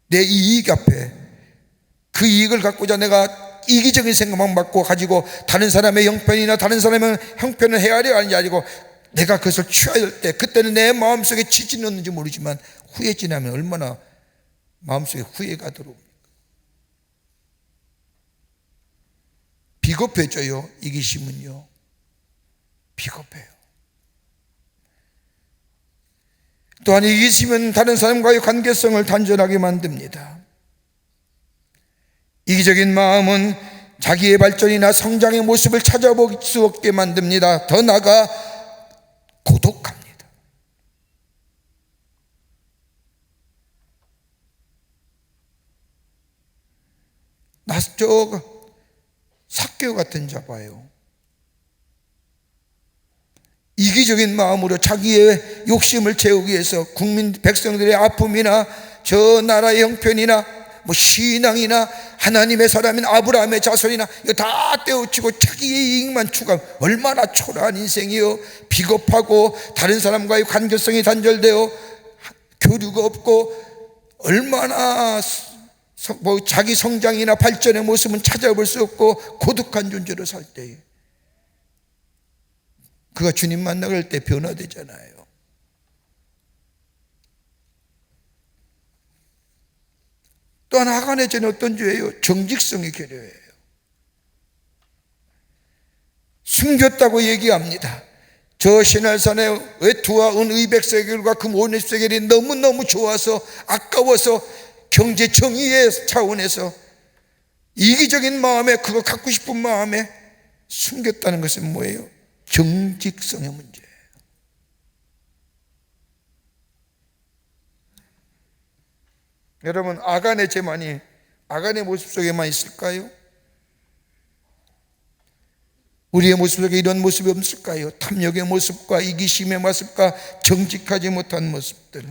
내 이익 앞에 그 이익을 갖고자 내가 이기적인 생각만 가지고 다른 사람의 형편이나 다른 사람의 형편을 헤아려 하는 게 아니고 내가 그것을 취해야 할 때, 그때는 내 마음속에 지진이 없는지 모르지만 후에 지나면 얼마나 마음속에 후회가 들어옵니까? 비겁해져요. 이기심은요, 비겁해요. 또한 이기심은 다른 사람과의 관계성을 단절하게 만듭니다. 이기적인 마음은 자기의 발전이나 성장의 모습을 찾아볼 수 없게 만듭니다. 더 나아가 고독합니다. 삭개오 같은 자 봐요. 이기적인 마음으로 자기의 욕심을 채우기 위해서 국민 백성들의 아픔이나 저 나라의 형편이나 신앙이나 하나님의 사람인 아브라함의 자손이나 이거 다 떼어치고 자기의 이익만 추구하면 얼마나 초라한 인생이요. 비겁하고 다른 사람과의 관계성이 단절되어 교류가 없고 얼마나 자기 성장이나 발전의 모습은 찾아볼 수 없고 고독한 존재로 살 때에 그가 주님 만나갈 때 변화되잖아요. 또한 하간의 죄는 어떤 죄예요? 정직성의 결여예요. 숨겼다고 얘기합니다. 저 신할산의 외투와 은 200세겔과 금 50세겔이 너무너무 좋아서 아까워서 경제 정의의 차원에서 이기적인 마음에 그거 갖고 싶은 마음에 숨겼다는 것은 뭐예요? 정직성의 문제예요. 여러분, 아간의 죄만이 아간의 모습 속에만 있을까요? 우리의 모습 속에 이런 모습이 없을까요? 탐욕의 모습과 이기심의 모습과 정직하지 못한 모습들.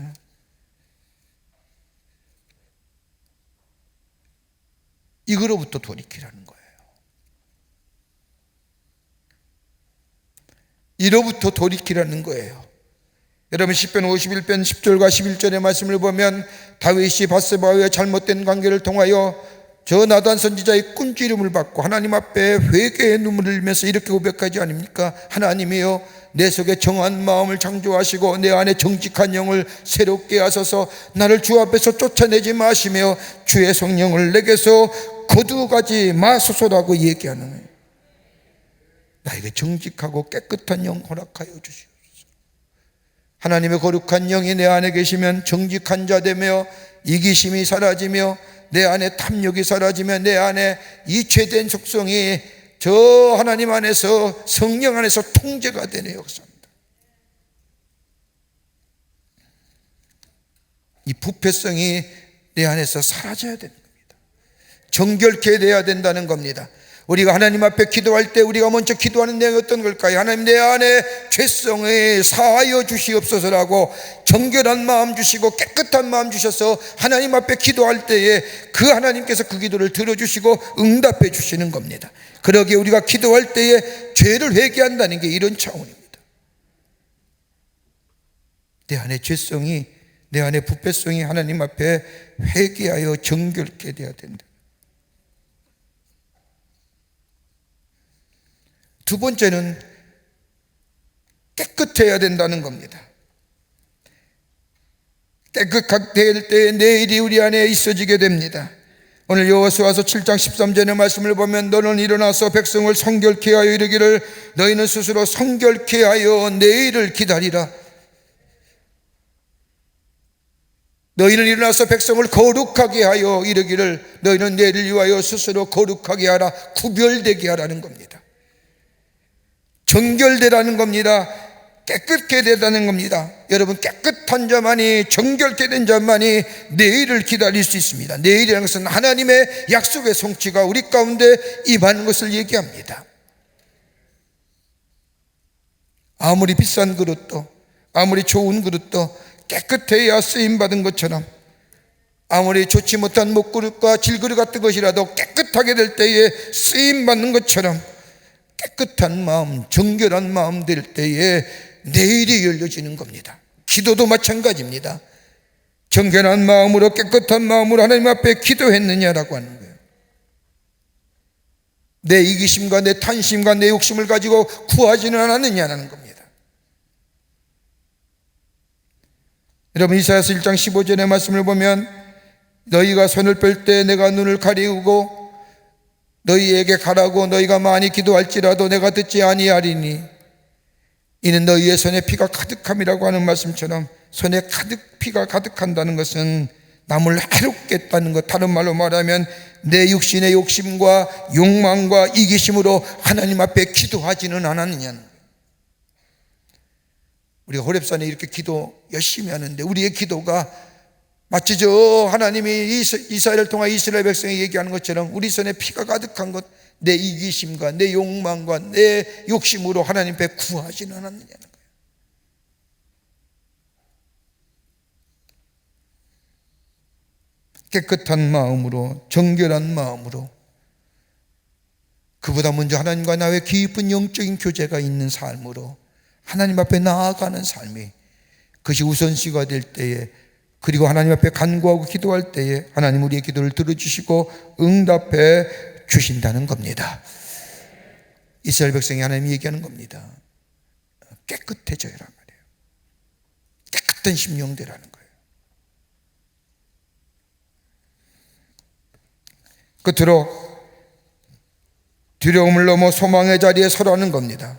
이거로부터 돌이키라는 거예요. 이로부터 돌이키라는 거예요. 여러분, 시편 51편 10절과 11절의 말씀을 보면 다윗이 밧세바와의 잘못된 관계를 통하여 저 나단 선지자의 꾼지름을 받고 하나님 앞에 회개의 눈물을 흘리면서 이렇게 고백하지 않습니까? 하나님이여, 내 속에 정한 마음을 창조하시고 내 안에 정직한 영을 새롭게 하소서. 나를 주 앞에서 쫓아내지 마시며 주의 성령을 내게서 거두가지 마소서라고 얘기하는 거예요. 나에게 정직하고 깨끗한 영 허락하여 주시옵소서. 하나님의 거룩한 영이 내 안에 계시면 정직한 자 되며 이기심이 사라지며 내 안에 탐욕이 사라지며 내 안에 이 죄된 속성이 저 하나님 안에서, 성령 안에서 통제가 되는 역사입니다. 이 부패성이 내 안에서 사라져야 되는 겁니다. 정결케 돼야 된다는 겁니다. 우리가 하나님 앞에 기도할 때 우리가 먼저 기도하는 내용이 어떤 걸까요? 하나님, 내 안에 죄성을 사하여 주시옵소서라고 정결한 마음 주시고 깨끗한 마음 주셔서 하나님 앞에 기도할 때에 그 하나님께서 그 기도를 들어주시고 응답해 주시는 겁니다. 그러기에 우리가 기도할 때에 죄를 회개한다는 게 이런 차원입니다. 내 안에 죄성이, 내 안에 부패성이 하나님 앞에 회개하여 정결케 되어야 된다. 두 번째는 깨끗해야 된다는 겁니다. 깨끗하게 될 때에 내일이 우리 안에 있어지게 됩니다. 오늘 여호수아서 7장 13절의 말씀을 보면 너는 일어나서 백성을 성결케 하여 이르기를 너희는 스스로 성결케 하여 내일을 기다리라. 너희는 일어나서 백성을 거룩하게 하여 이르기를 너희는 내일을 위하여 스스로 거룩하게 하라. 구별되게 하라는 겁니다. 정결되라는 겁니다. 깨끗게 되라는 겁니다. 여러분, 깨끗한 자만이, 정결케 된 자만이 내일을 기다릴 수 있습니다. 내일이라는 것은 하나님의 약속의 성취가 우리 가운데 임하는 것을 얘기합니다. 아무리 비싼 그릇도, 아무리 좋은 그릇도 깨끗해야 쓰임받은 것처럼, 아무리 좋지 못한 목그릇과 질그릇 같은 것이라도 깨끗하게 될 때에 쓰임받는 것처럼 깨끗한 마음, 정결한 마음 될 때에 내일이 열려지는 겁니다. 기도도 마찬가지입니다. 정결한 마음으로, 깨끗한 마음으로 하나님 앞에 기도했느냐라고 하는 거예요. 내 이기심과 내 탐심과 내 욕심을 가지고 구하지는 않았느냐라는 겁니다. 여러분, 이사야서 1장 15절의 말씀을 보면 너희가 손을 뺄 때 내가 눈을 가리우고 너희에게 가라고 너희가 많이 기도할지라도 내가 듣지 아니하리니 이는 너희의 손에 피가 가득함이라고 하는 말씀처럼, 손에 피가 가득한다는 것은 남을 해롭겠다는 것, 다른 말로 말하면 내 육신의 욕심과 욕망과 이기심으로 하나님 앞에 기도하지는 않았느냐는 거예요. 우리가 호렙산에 이렇게 기도 열심히 하는데 우리의 기도가 마치 저 하나님이 이스라엘을 통해 이스라엘 백성에게 얘기하는 것처럼 우리 손에 피가 가득한 것, 내 이기심과 내 욕망과 내 욕심으로 하나님 앞에 구하지는 않았느냐는 거예요. 깨끗한 마음으로, 정결한 마음으로, 그보다 먼저 하나님과 나의 깊은 영적인 교제가 있는 삶으로 하나님 앞에 나아가는 삶이, 그것이 우선시가 될 때에, 그리고 하나님 앞에 간구하고 기도할 때에 하나님 우리의 기도를 들어주시고 응답해 주신다는 겁니다. 이스라엘 백성이 하나님이 얘기하는 겁니다. 깨끗해져야란 말이에요. 깨끗한 심령 되라는 거예요. 끝으로 두려움을 넘어 소망의 자리에 서라는 겁니다.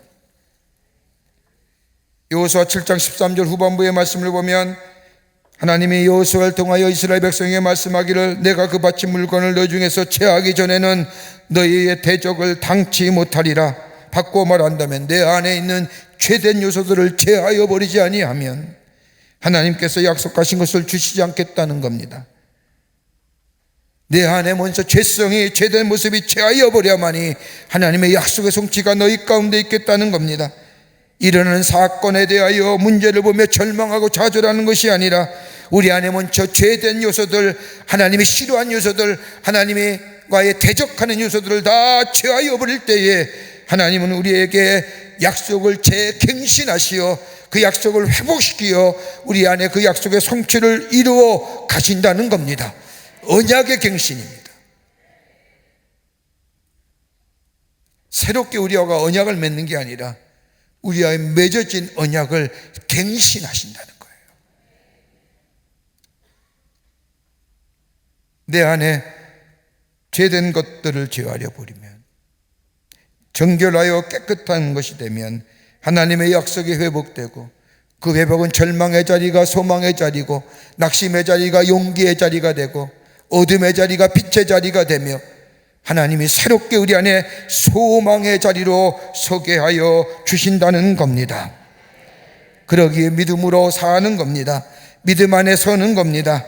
여호수아 7장 13절 후반부의 말씀을 보면 하나님이 여호수아를 통하여 이스라엘 백성에게 말씀하기를 내가 그 바친 물건을 너 중에서 제하기 전에는 너희의 대적을 당치 못하리라. 바꾸어 말한다면 내 안에 있는 죄된 요소들을 제하여 버리지 아니하면 하나님께서 약속하신 것을 주시지 않겠다는 겁니다. 내 안에 먼저 죄성이, 죄된 모습이 제하여 버려야만이 하나님의 약속의 성취가 너희 가운데 있겠다는 겁니다. 일어나는 사건에 대하여 문제를 보며 절망하고 좌절하는 것이 아니라 우리 안에 먼저 죄된 요소들, 하나님이 싫어한 요소들, 하나님과의 대적하는 요소들을 다 제하여 버릴 때에 하나님은 우리에게 약속을 재갱신하시어 그 약속을 회복시키어 우리 안에 그 약속의 성취를 이루어 가신다는 겁니다. 언약의 갱신입니다. 새롭게 우리와 언약을 맺는 게 아니라 우리와 맺어진 언약을 갱신하신다는 거예요. 내 안에 죄된 것들을 제하려 버리면, 정결하여 깨끗한 것이 되면 하나님의 약속이 회복되고, 그 회복은 절망의 자리가 소망의 자리고, 낙심의 자리가 용기의 자리가 되고, 어둠의 자리가 빛의 자리가 되며 하나님이 새롭게 우리 안에 소망의 자리로 서게 하여 주신다는 겁니다. 그러기에 믿음으로 사는 겁니다. 믿음 안에 서는 겁니다.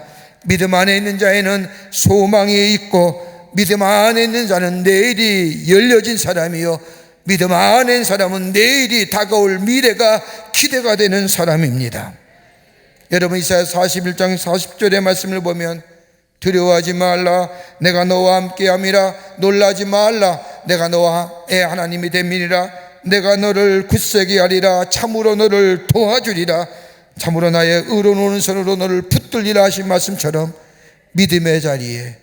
믿음 안에 있는 자에는 소망이 있고, 믿음 안에 있는 자는 내일이 열려진 사람이요, 믿음 안에 있는 사람은 내일이 다가올 미래가 기대가 되는 사람입니다. 여러분, 이사야 41장 40절의 말씀을 보면 두려워하지 말라, 내가 너와 함께함이라. 놀라지 말라, 내가 너의 하나님이 됨이니라. 내가 너를 굳세게 하리라. 참으로 너를 도와주리라. 참으로 나의 의로운 오른손으로 너를 붙들리라 하신 말씀처럼 믿음의 자리에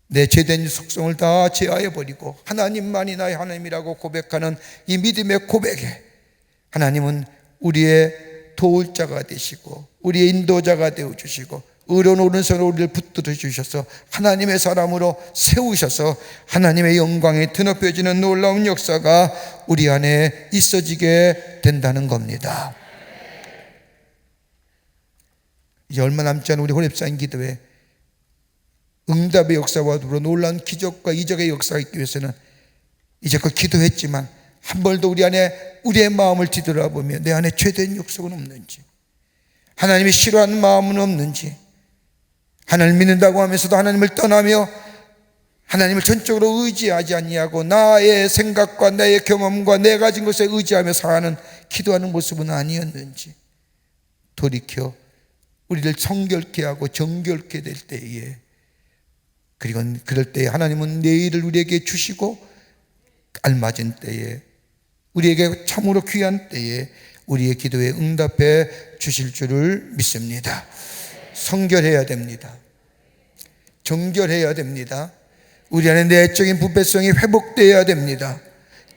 내 죄된 속성을 다 제하여 버리고 하나님만이 나의 하나님이라고 고백하는 이 믿음의 고백에 하나님은 우리의 도울 자가 되시고 우리의 인도자가 되어주시고 의로운 오른손으로 우리를 붙들어 주셔서 하나님의 사람으로 세우셔서 하나님의 영광이 드높여지는 놀라운 역사가 우리 안에 있어지게 된다는 겁니다. 이제 얼마 남지 않은 우리 호렙산 기도회 응답의 역사와 더불어 놀라운 기적과 이적의 역사가 있기 위해서는 이제껏 기도했지만 한 번도 우리 안에 우리의 마음을 뒤돌아보며 내 안에 죄된 욕심은 없는지, 하나님이 싫어하는 마음은 없는지, 하나님을 믿는다고 하면서도 하나님을 떠나며 하나님을 전적으로 의지하지 아니하고 나의 생각과 나의 경험과 내 가진 것에 의지하며 사는 기도하는 모습은 아니었는지 돌이켜 우리를 성결케 하고 정결케 될 때에, 그리고 그럴 때에 하나님은 내일을 우리에게 주시고 알맞은 때에 우리에게 참으로 귀한 때에 우리의 기도에 응답해 주실 줄을 믿습니다. 성결해야 됩니다. 정결해야 됩니다. 우리 안에 내적인 부패성이 회복되어야 됩니다.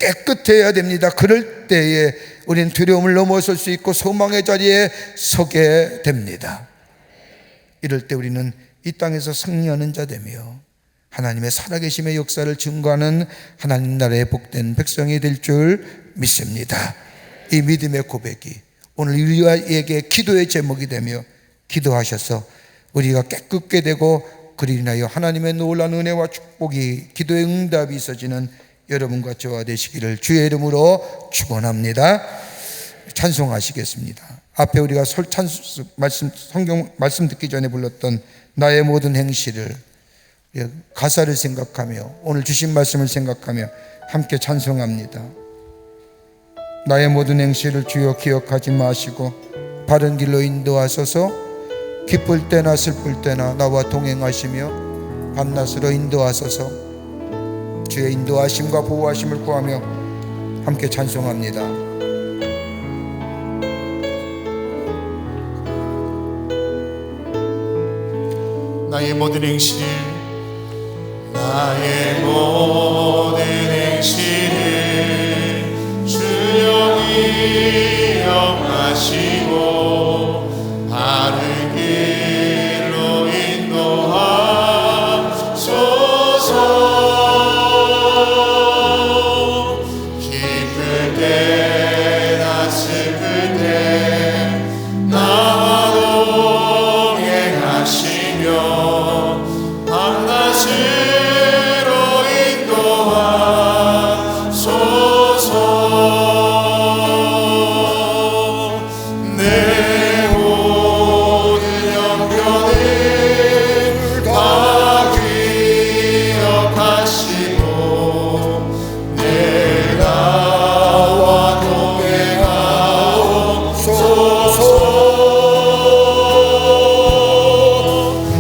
깨끗해야 됩니다. 그럴 때에 우리는 두려움을 넘어설 수 있고 소망의 자리에 서게 됩니다. 이럴 때 우리는 이 땅에서 승리하는 자 되며 하나님의 살아계심의 역사를 증거하는 하나님 나라의 복된 백성이 될 줄 믿습니다. 이 믿음의 고백이 오늘 우리에게 기도의 제목이 되며 기도하셔서 우리가 깨끗게 되고 그리 인하여 하나님의 놀라운 은혜와 축복이 기도의 응답이 있어지는 여러분과 저와 되시기를 주의 이름으로 축원합니다. 찬송하시겠습니다. 앞에 우리가 성경 말씀 듣기 전에 불렀던 나의 모든 행실을 가사를 생각하며 오늘 주신 말씀을 생각하며 함께 찬송합니다. 나의 모든 행실을 주여 기억하지 마시고 바른 길로 인도하소서. 기쁠 때나 슬플 때나 나와 동행하시며 밤낮으로 인도하소서. 주의 인도하심과 보호하심을 구하며 함께 찬송합니다. 나의 모든 행실을 주여 기억하시고 바른 길로 인도하소서. 기쁠 때나 슬플 때 나와 동행하시며 밤낮으로 인도하소서. 내 모든 형편을 다 기억하시고 내 나와 동행하소서.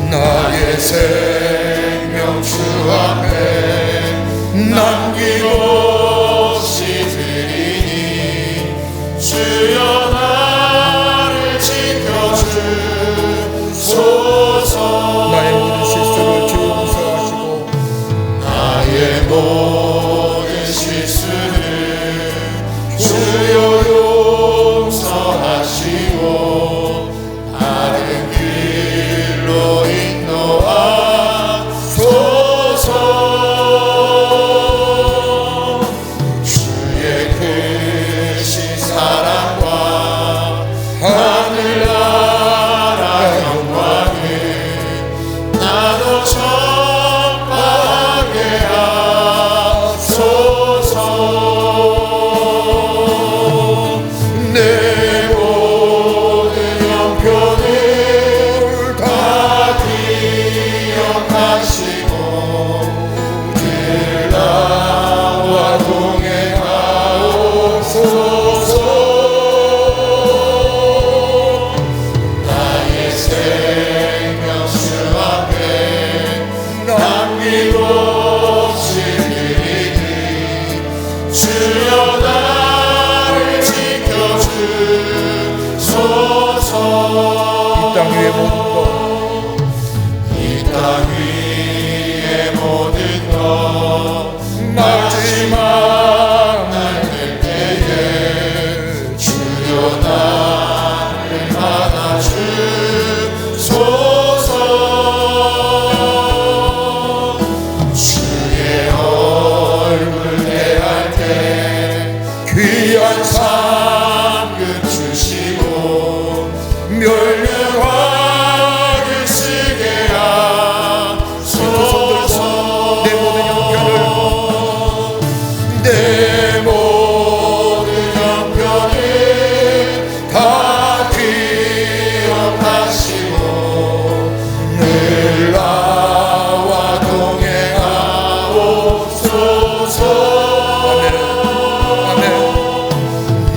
나의 생명 주 앞에 남김없이 드리니 주여 나를 지켜주소서. 나의 모든 실수를 주 용서하시고 나의 모든 실수를 주여 용서하시고 바른 길로 인도하소서. 주의 크신 사랑과 하늘나라 영광을 나도 전파하게 하소서. 내 모든 형편을 다 기억하시고 늘 나와 동행하옵소서. 나의 생명 주 앞에 남김없이 드리니 주여 나를 지켜주소서. 이 땅 위의 모든 것 이 땅 위의 모든 것 마지막 날 될 때에 주여 나를 받아주소서. 주의 얼굴 대할 때 귀한 상급 주시고 멸류관을 쓰게 하소서. 내 모든 형편을 내 모든 형편을 다 기억하시고 늘 나와 동행하옵소서. 아멘.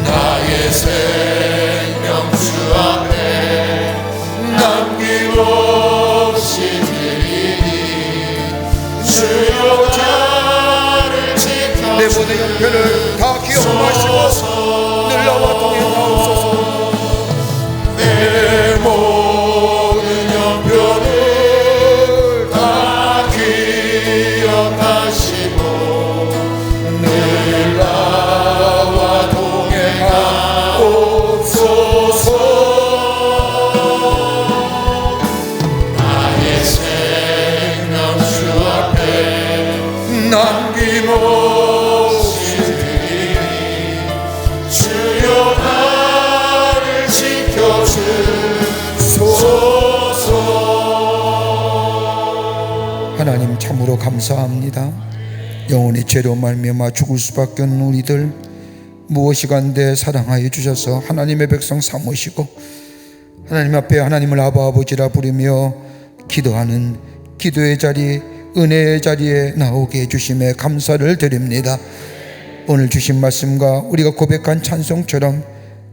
나의 생명 주 앞에 참으로 감사합니다. 영혼의 죄로 말미암아 죽을 수밖에 없는 우리들 무엇이간데 사랑하여 주셔서 하나님의 백성 삼으시고 하나님 앞에 하나님을 아바 아버지라 부르며 기도하는 기도의 자리, 은혜의 자리에 나오게 해주심에 감사를 드립니다. 오늘 주신 말씀과 우리가 고백한 찬송처럼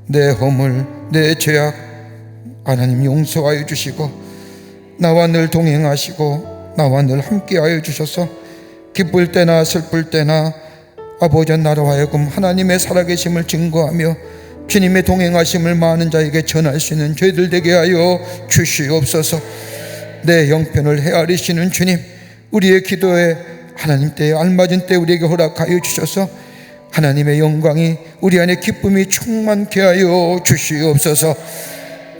내 허물, 내 죄악 하나님 용서하여 주시고 나와 늘 동행하시고 나와 늘 함께하여 주셔서 기쁠 때나 슬플 때나 아버지 나로 하여금 하나님의 살아계심을 증거하며 주님의 동행하심을 많은 자에게 전할 수 있는 죄들 되게 하여 주시옵소서. 내 형편을 헤아리시는 주님, 우리의 기도에 하나님 때에 알맞은 때 우리에게 허락하여 주셔서 하나님의 영광이 우리 안에 기쁨이 충만케 하여 주시옵소서.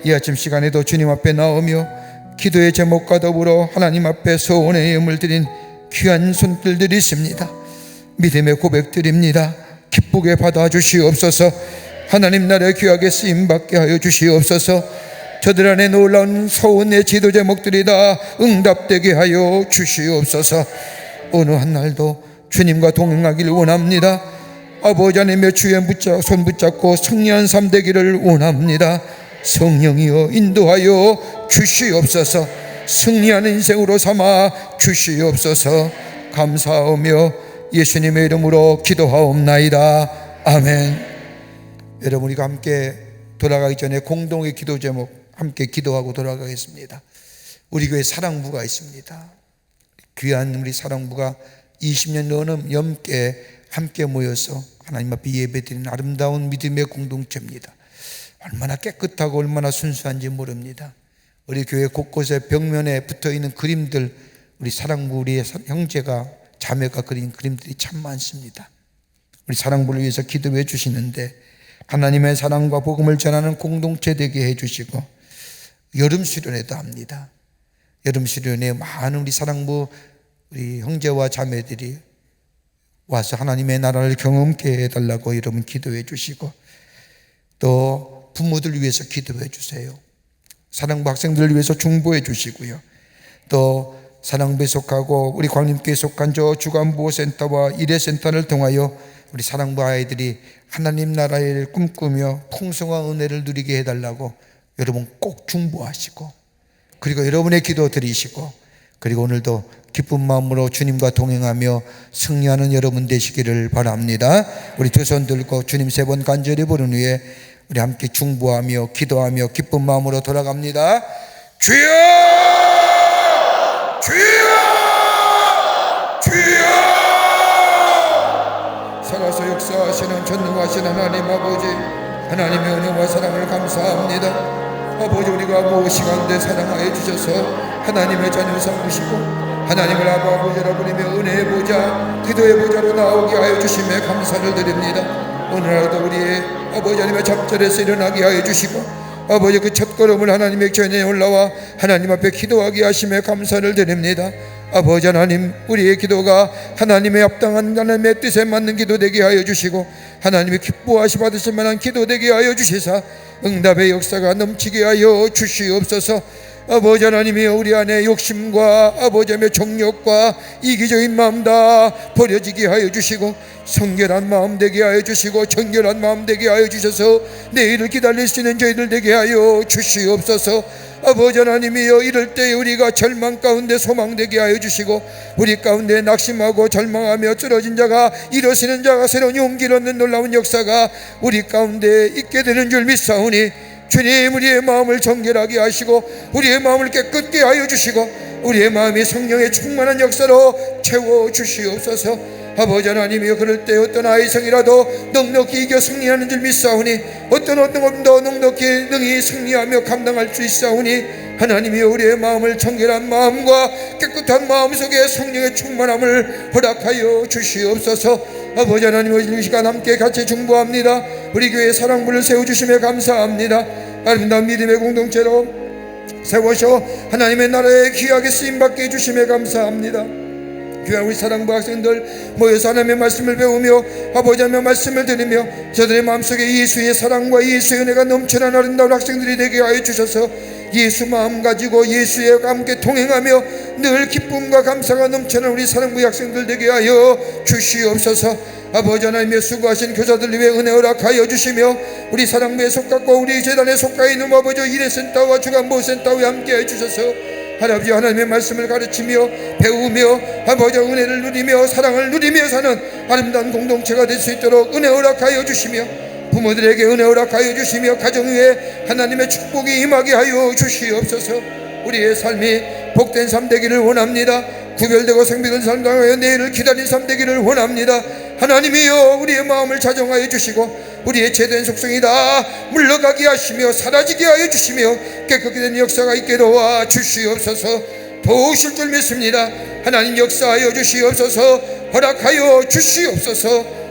이 아침 시간에도 주님 앞에 나오며 기도의 제목과 더불어 하나님 앞에 소원의 예물 드린 귀한 손길들이 있습니다. 믿음의 고백드립니다. 기쁘게 받아주시옵소서. 하나님 나라의 귀하게 쓰임받게 하여 주시옵소서. 저들 안에 놀라운 소원의 기도 제목들이 다 응답되게 하여 주시옵소서. 어느 한 날도 주님과 동행하기를 원합니다. 아버지 하나님의 주의 손 붙잡고 승리한 삶 되기를 원합니다. 성령이여 인도하여 주시옵소서. 승리하는 인생으로 삼아 주시옵소서. 감사하며 예수님의 이름으로 기도하옵나이다. 아멘. 여러분, 우리가 함께 돌아가기 전에 공동의 기도 제목 함께 기도하고 돌아가겠습니다. 우리 교회 사랑부가 있습니다. 귀한 우리 사랑부가 20년 넘게 함께 모여서 하나님 앞에 예배드리는 아름다운 믿음의 공동체입니다. 얼마나 깨끗하고 얼마나 순수한지 모릅니다. 우리 교회 곳곳에 벽면에 붙어있는 그림들, 우리 사랑부 우리의 형제가 자매가 그린 그림들이 참 많습니다. 우리 사랑부를 위해서 기도해 주시는데 하나님의 사랑과 복음을 전하는 공동체 되게 해주시고 여름 수련회도 합니다. 여름 수련회에 많은 우리 사랑부 우리 형제와 자매들이 와서 하나님의 나라를 경험케 해달라고 여러분 기도해 주시고 또 부모들 위해서 기도해 주세요. 사랑부 학생들을 위해서 중보해 주시고요. 또 사랑부에 속하고 우리 광림교회에 속한 저 주간보호센터와 일회센터를 통하여 우리 사랑부 아이들이 하나님 나라를 꿈꾸며 풍성한 은혜를 누리게 해달라고 여러분 꼭 중보하시고 그리고 여러분의 기도 드리시고 그리고 오늘도 기쁜 마음으로 주님과 동행하며 승리하는 여러분 되시기를 바랍니다. 우리 두 손 들고 주님 3번 간절히 부른 후에 우리 함께 중보하며 기도하며 기쁜 마음으로 돌아갑니다. 주여! 주여! 주여! 살아서 역사하시는 전능하신 하나님 아버지, 하나님의 은혜와 사랑을 감사합니다. 아버지, 우리가 무엇이간데 사랑하여 주셔서 하나님의 자녀 삼으시고 하나님을 아버지라 부르며 은혜의 보좌, 기도의 보좌로 나오게 하여 주심에 감사를 드립니다. 오늘날도 우리의 아버지 하나님의 잡절에서 일어나게 하여 주시고 아버지 그 첫걸음을 하나님의 전에 올라와 하나님 앞에 기도하게 하심에 감사를 드립니다. 아버지 하나님, 우리의 기도가 하나님의 합당한 하나님의 뜻에 맞는 기도 되게 하여 주시고 하나님의 기뻐하시 받으실 만한 기도 되게 하여 주시사 응답의 역사가 넘치게 하여 주시옵소서. 아버지 하나님이여, 우리 안에 욕심과 아버지 하나님의 정욕과 이기적인 마음 다 버려지게 하여 주시고 성결한 마음 되게 하여 주시고 정결한 마음 되게 하여 주셔서 내일을 기다릴 수 있는 저희들 되게 하여 주시옵소서. 아버지 하나님이여, 이럴 때 우리가 절망 가운데 소망되게 하여 주시고 우리 가운데 낙심하고 절망하며 쓰러진 자가 일어서는 자가 새로운 용기를 얻는 놀라운 역사가 우리 가운데 있게 되는 줄 믿사오니 주님, 우리의 마음을 정결하게 하시고 우리의 마음을 깨끗게 하여 주시고 우리의 마음이 성령의 충만한 역사로 채워 주시옵소서. 아버지 하나님이여, 그럴 때 어떤 아이성이라도 넉넉히 이겨 승리하는 줄 믿사오니 어떤 것도 넉넉히 능히 승리하며 감당할 수 있사오니 하나님이여, 우리의 마음을 정결한 마음과 깨끗한 마음 속에 성령의 충만함을 허락하여 주시옵소서. 아버지 하나님, 이 시간 함께 같이 중보합니다. 우리 교회의 사랑부를 세워주심에 감사합니다. 아름다운 믿음의 공동체로 세워서 하나님의 나라에 귀하게 쓰임받게 해주심에 감사합니다. 귀한 우리 사랑부 학생들 모여서 하나님의 말씀을 배우며 아버지 하나님의 말씀을 들으며 저들의 마음속에 예수의 사랑과 예수의 은혜가 넘쳐나는 아름다운 학생들이 되게 하여 주셔서 예수 마음 가지고 예수와 함께 동행하며 늘 기쁨과 감사가 넘치는 우리 사랑부 학생들 되게 하여 주시옵소서. 아버지 하나님의 수고하신 교사들 위해 은혜 허락하여 주시며 우리 사랑부에 속갖고 우리 재단에 속가 있는 아버지 일회센터와 주간보호센터와 함께 해주셔서 할아버지 하나님의 말씀을 가르치며 배우며 아버지 은혜를 누리며 사랑을 누리며 사는 아름다운 공동체가 될 수 있도록 은혜 허락하여 주시며 부모들에게 은혜 허락하여 주시며 가정 위에 하나님의 축복이 임하게 하여 주시옵소서. 우리의 삶이 복된 삶 되기를 원합니다. 구별되고 생명된 삶 당하여 내일을 기다린 삶 되기를 원합니다. 하나님이여 우리의 마음을 자정하여 주시고 우리의 죄된 속성이 다 물러가게 하시며 사라지게 하여 주시며 깨끗게 된 역사가 있게 도와 주시옵소서. 도우실 줄 믿습니다. 하나님 역사하여 주시옵소서. 허락하여 주시옵소서.